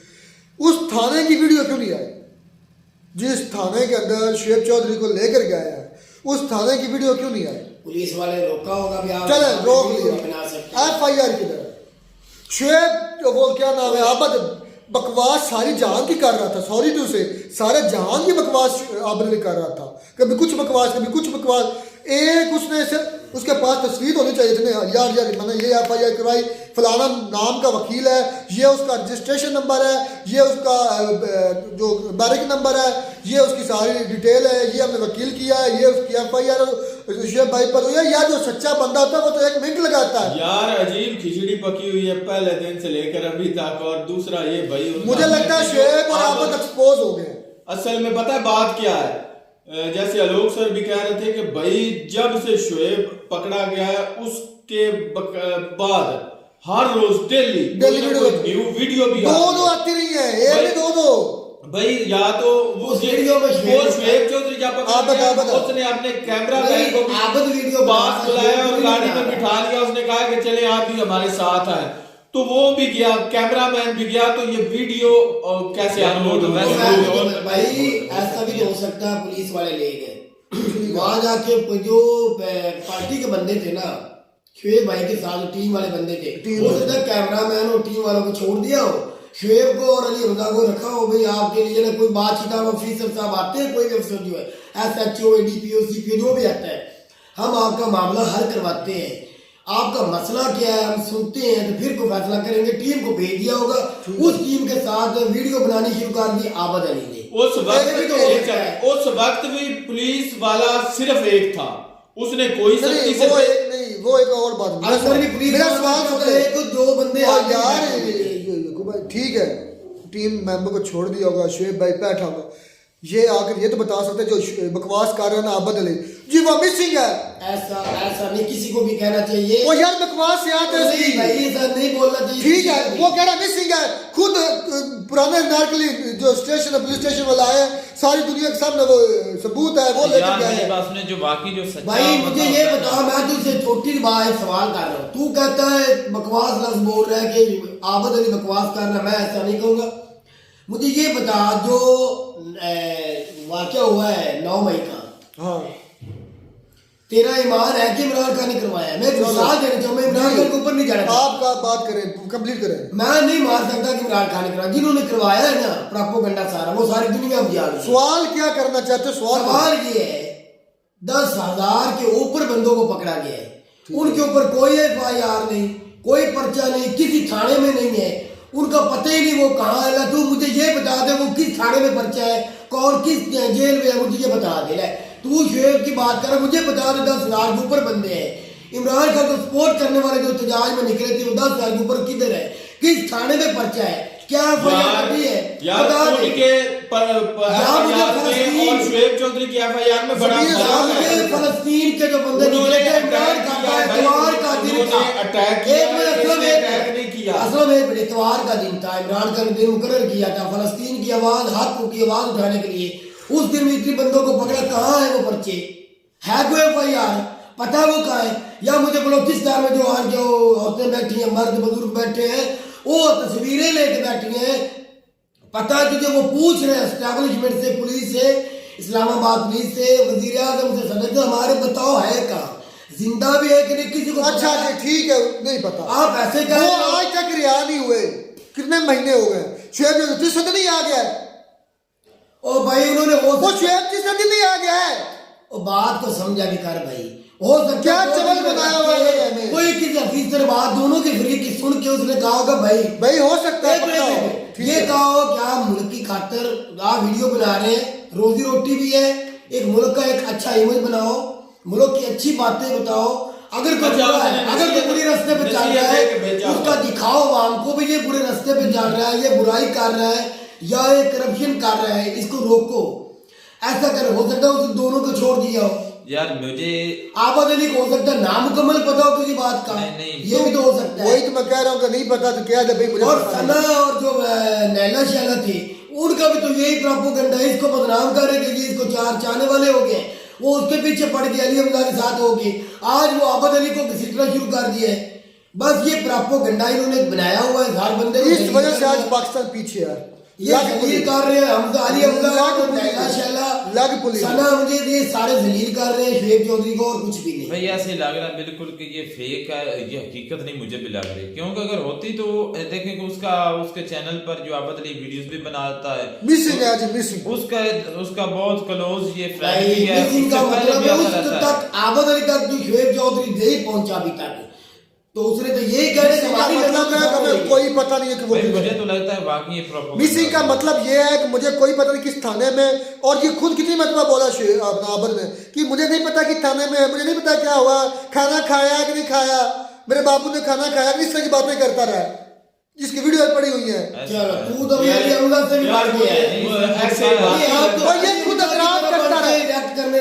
Speaker 1: उस थाने की वीडियो क्यों नहीं आई? जिस थाने के अंदर शोएब चौधरी को लेकर गया है उस थाने की वीडियो क्यों नहीं आई?
Speaker 10: पुलिस वाले रोका होगा भी,
Speaker 1: चले रोक लिया, एफआईआर किधर है? शोएब वो क्या नाम है, आबद बकवास सारी जहां की कर रहा था, सॉरी टू से सारे जहां की बकवास आबद कर रहा था, कभी कुछ बकवास कभी कुछ बकवास। एक उसने सिर्फ उसके पास तस्वीर होनी चाहिए थी, यार मैंने ये एफआईआर करवाई, फलाना नाम का वकील है, ये उसका रजिस्ट्रेशन नंबर है, ये उसका जो बैरिक नंबर है, ये उसकी सारी डिटेल है, ये हमने वकील किया है, ये उसकी एफआईआर शोएब भाई पर हुई है। यार जो सच्चा बंदा होता है वो तो 1 मिनट लगाता है।
Speaker 2: यार अजीब खिचड़ी पकी हुई है पहले दिन से लेकर अभी तक। और दूसरा ये भाई,
Speaker 1: मुझे लगता है शोएब और आबद एक्सपोज हो गए।
Speaker 2: असल में पता है बात क्या है, जैसे आलोक सर भी कह रहे थे कि भाई जब से शोएब पकड़ा गया है उसके बाद हर रोज डेली
Speaker 1: डेली
Speaker 2: न्यू वीडियो भी
Speaker 1: दो आती रही है, एक नहीं दो
Speaker 2: भाई। या तो वो वीडियो में शुएब चौधरी जब उसने अपने कैमरा मैन को वीडियो पास बुलाया और गाड़ी में बिठा लिया, उसने कहा कि चले आप भी हमारे साथ आए, तो वो भी गया, कैमरामैन भी गया, तो ये वीडियो कैसे अपलोड होगा?
Speaker 10: भाई ऐसा भी हो सकता है पुलिस वाले ले गए वहां जाके, जो पार्टी के बंदे थे ना शुएब भाई के साथ टीम वाले बंदे थे, हो सकता है कैमरामैन और टीम वालों को छोड़ दिया हो, शुएब को और अली हमजा को रखा हो, भाई आपके लिए ना कोई बातचीत, ऑफिसर साहब आते हैं, कोई भी अफसर जो है SHO DPO CPO जो भी आता है, हम आपका मामला हल करवाते हैं, आपका मसला क्या है हम सुनते हैं, तो फिर कोई फैसला करेंगे। टीम को भेज दिया होगा, उस टीम के साथ वीडियो बनानी शुरू कर दी आबद अली ने।
Speaker 2: उस वक्त भी पुलिस वाला सिर्फ एक था, उसने कोई सख्ती से
Speaker 1: वो एक और बात, मेरा सवाल होता है तो दो बंदे यार ठीक है, टीम मेंबर को छोड़ दिया होगा, शुएब भाई बैठा होगा, ये आकर ये तो बता सकते जो बकवास कर रहे हैं ना आबद अली जी वो मिसिंग है,
Speaker 10: ऐसा नहीं किसी को भी कहना चाहिए।
Speaker 1: वो यार बकवास याद है
Speaker 10: नहीं भाई ऐसा नहीं बोलना चाहिए।
Speaker 1: ठीक है, वो कह रहा मिसिंग है, खुद पुराने नारकली जो स्टेशन पुलिस स्टेशन वाला है, सारी दुनिया के सामने वो सबूत है, वो लेकर गया है।
Speaker 2: उसने जो बाकी जो सच्चा
Speaker 10: भाई मुझे ये बता, मैं तुझसे छोटी बात सवाल कर रहा हूँ, तू कहता है बकवास लफ्ज बोल रहा है कि आबद अली बकवास कर रहा है, मैं ऐसा नहीं कहूँगा। मुझे ये बता जो वाक़या हुआ है 9 मई का,
Speaker 1: हाँ
Speaker 10: तेरा ईमान है कि इमरान खान ने करवाया? मैं मिसाल देना चाहूँ, मैं इमरान खान के ऊपर नहीं जाना,
Speaker 1: आप बात करें कंप्लीट करें,
Speaker 10: मैं नहीं मान सकता कि इमरान खान ने करवाया, जिन्होंने करवाया है ना प्रोपेगेंडा सारा, वो सारी दुनिया में जान।
Speaker 1: सवाल क्या करना चाहते हो?
Speaker 10: सवाल ये है 10,000 के ऊपर बंदों को पकड़ा गया है, उनके ऊपर कोई FIR नहीं, कोई पर्चा नहीं, किसी थाने में नहीं है, उनका पता ही नहीं वो कहाँ है। तू मुझे ये बता दे वो किस थाने में पर्चा है, कौन किस जेल में है, मुझे ये बता दे। तू शुएब की बात कर, मुझे बता दे 10,000 के ऊपर बंदे हैं, इमरान खान को सपोर्ट करने वाले जो एहतजाज में निकले थे वो 10,000 के ऊपर किधर है, किस थाने में पर्चा है, क्या FIR है?
Speaker 2: शुएब चौधरी की FIR में बड़ा
Speaker 10: फलस्तीन के जो बंदे निकले थे, इमरान खान का इतवार का दिन था, असल में इतवार का दिन था, इमरान खान ने दिन मुकर्रर किया था फलस्तीन की आवाज, हक की आवाज उठाने के लिए। उस दिन में इतनी बंदों को पकड़ा, कहाँ है वो पर्चे, है कोई FIR, पता वो कहाँ है? या मुझे बलोचिस्तान में जो आज जो औरतें बैठी हैं, मर्द बुजुर्ग बैठे हैं, वो तस्वीरें लेके बैठी हैं, पता है तुझे? वो पूछ रहे हैं एस्टैब्लिशमेंट से, पुलिस से, इस्लामाबाद पुलिस से, वजीर आजम से, सदर से, हमारे बताओ है कहाँ, जिंदा भी है कि नहीं, किसी को?
Speaker 1: अच्छा ठीक है, नहीं पता,
Speaker 10: आप ऐसे कह रहे हो।
Speaker 1: आज तक रिहा नहीं हुए, कितने महीने हो गए, शुएब जिस सदी नहीं आ गया है,
Speaker 10: ओ भाई उन्होंने वो
Speaker 1: शुएब जिस सदी नहीं आ गया है,
Speaker 10: वो बात को समझा भी कर भाई, हो सकता
Speaker 1: क्या चवल बनाया हुआ है,
Speaker 10: कोई किसी अफीसर बात दोनों की फ्री की सुन के उसने कहा होगा भाई
Speaker 1: हो सकता है,
Speaker 10: ये कहा हो क्या मुल्क की खातिर आप वीडियो बना रहे हैं, रोजी रोटी भी है, एक मुल्क का एक अच्छा इमेज बनाओ, मुल्क की अच्छी बातें बताओ, अगर कोई बुरे रास्ते पे चल रहा है उसका दिखाओ आवाम को भी ये बुरे रास्ते पे चल रहा है, ये बुराई कर रहा है या ये करप्शन कर रहा है, इसको रोको। ऐसा कर, हो सकता है उस दोनों को छोड़ दिया हो
Speaker 2: यार। मुझे
Speaker 10: आबद अली को हो सकता है नामुकम्मल पता हो तुझी बात का, ये भी तो हो सकता है।
Speaker 1: वही तो मैं कह रहा हूँ कि नहीं पता तो क्या भाई मुझे।
Speaker 10: और सना और जो नैला शैला थी उनका भी तो यही प्रोपेगेंडा है, इसको बदनाम करे कि ये इसको चार चाहने वाले हो गए, वो उसके पीछे पड़ गए, अली हमजा के साथ हो गए, आज वो आबद अली को घसीटना शुरू कर दिया है। बस ये प्रोपेगेंडा इन्होंने बनाया हुआ है, हर बंदे
Speaker 1: इस वजह से आज पाकिस्तान पीछे है,
Speaker 10: ये जलील कर रहे हैं हमजा, अली हमजा, नैला शैला, सना मुझे ये सारे जलील कर रहे हैं शुएब चौधरी को, और कुछ भी नहीं।
Speaker 2: भाई ऐसे लग रहा है बिल्कुल कि ये फेक है, ये हकीकत नहीं मुझे भी लग रही, क्योंकि अगर होती तो देखें कि उसके चैनल पर जो आबद अली वीडियोस भी बनाता है,
Speaker 1: मिसिंग है जी, मिसिंग
Speaker 2: उसका बहुत क्लोज ये फ्रेंड भी है,
Speaker 10: मिसिंग का मतलब है उस तक आबद अली तक जो शुएब चौधरी नहीं पहुंचा अभी तक, तो उसने तो ये कहने का
Speaker 1: मतलब है कि कोई पता नहीं है कि वो,
Speaker 2: मुझे तो लगता है वाकई ये प्रोपेगेंडा।
Speaker 1: मिसिंग का मतलब ये है कि मुझे कोई पता नहीं किस थाने में, और ये खुद कितनी मतलब बोला आबद ने कि मुझे नहीं पता कि थाने में है, मुझे नहीं पता क्या हुआ, खाना खाया कि नहीं खाया, मेरे बाबू ने खाना खाया, इस तरह की बातें करता रहा, जिसकी वीडियो पड़ी हुई है।
Speaker 10: तू तो मेरी अमला से भी बात किया है,
Speaker 1: ये खुद एतराफ करता रहा,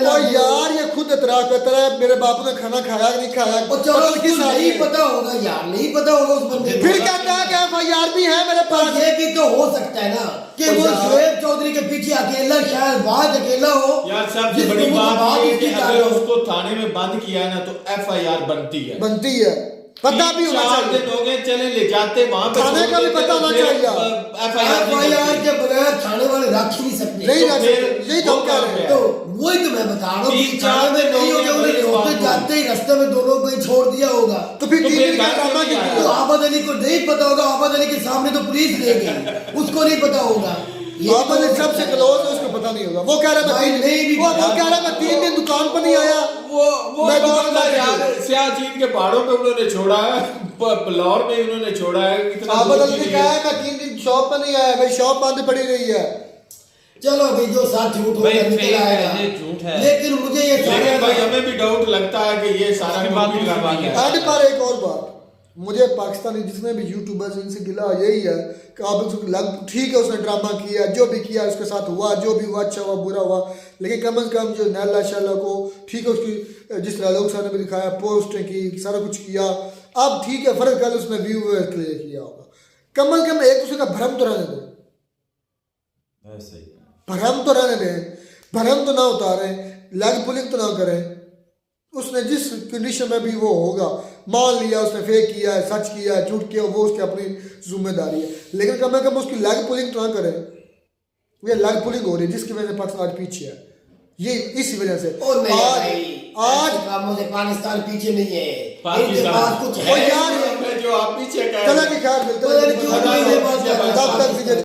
Speaker 1: और यार ये खुद एतराफ लाख बेहतर है मेरे बापू ने खाना खाया कि नहीं खाया।
Speaker 10: और चलो उसको नहीं पता होगा यार, नहीं पता होगा उस बंदे को,
Speaker 1: फिर कहता है कि एफआईआर भी है मेरे पास।
Speaker 10: ये भी तो हो सकता है ना कि वो शोएब चौधरी के पीछे अकेला, शायद वाद अकेला हो।
Speaker 2: यार सबसे बड़ी बात ये है कि अगर उसको थाने में बंद किया है ना तो एफआईआर बनती है। पता भी होना चाहिए। 4 दिन हो गए चले ले जाते वहां पे,
Speaker 1: थाने का भी पता होना चाहिए।
Speaker 10: एफआईआर के बगैर थाने वाले रख ही नहीं सकते।
Speaker 1: यही तो कह रहे हैं।
Speaker 10: तो वही तो मैं बता रहा हूँ, 3-4 में नहीं हो गया, उन्होंने होते जाते ही रास्ते में दोनों को ही छोड़ दिया होगा।
Speaker 1: तो फिर 3 दिन का ड्रामा क्यों किया?
Speaker 10: तो आबद अली को नहीं पता होगा, आबद अली के सामने तो पुलिस ले गई, उसको नहीं पता होगा।
Speaker 1: आबद अली सबसे क्लोज है, उसको पता नहीं होगा। वो कह रहा है मैं 3 दिन दुकान पर नहीं आया।
Speaker 2: वो यार सियाचिन के पहाड़ों पे उन्होंने छोड़ा है, लाहौर में उन्होंने छोड़ा है।
Speaker 1: आबद अली ने कहा है मैं 3 दिन शॉप पर नहीं आया, भाई शॉप बंद पड़ी रही है।
Speaker 10: चलो अभी जो साथ झूठ हो गया निकल आएगा,
Speaker 2: झूठ है।
Speaker 10: लेकिन मुझे ये
Speaker 2: भाई हमें भी डाउट लगता है कि ये सारा
Speaker 1: एंड पर एक और बात, मुझे पाकिस्तानी जितने भी यूट्यूबर्स इनसे गिला यही है कि आप ठीक है उसने ड्रामा किया, जो भी किया उसके साथ हुआ, जो भी हुआ अच्छा हुआ बुरा हुआ, लेकिन कम से कम जो नैला शाला को ठीक है उसकी जिस तरह लोग ने भी दिखाया, पोस्टें की, सारा कुछ किया। अब ठीक है फर्क कल उसने व्यू क्लियर किया होगा, कम से कम एक दूसरे का भ्रम तो रहने दें, भ्रम तो रहने दें, भ्रम तो ना उतारें, लग पुलिंग तो ना करें। उसने जिस कंडीशन में भी वो होगा, मान लिया उसने फेक किया है, सच किया है, झूठ किया, वो उसकी अपनी जिम्मेदारी है, लेकिन कम से कम उसकी लैग पुलिंग तो ना करें। ये लैग पुलिंग हो रही है जिसकी वजह से पाकिस्तान आज पीछे है, ये इसी वजह से।
Speaker 10: आज कामों से पाकिस्तान पीछे नहीं है, इनके पास कुछ है
Speaker 2: यार जो आप पीछे
Speaker 1: चला के ख्याल मिलते हैं।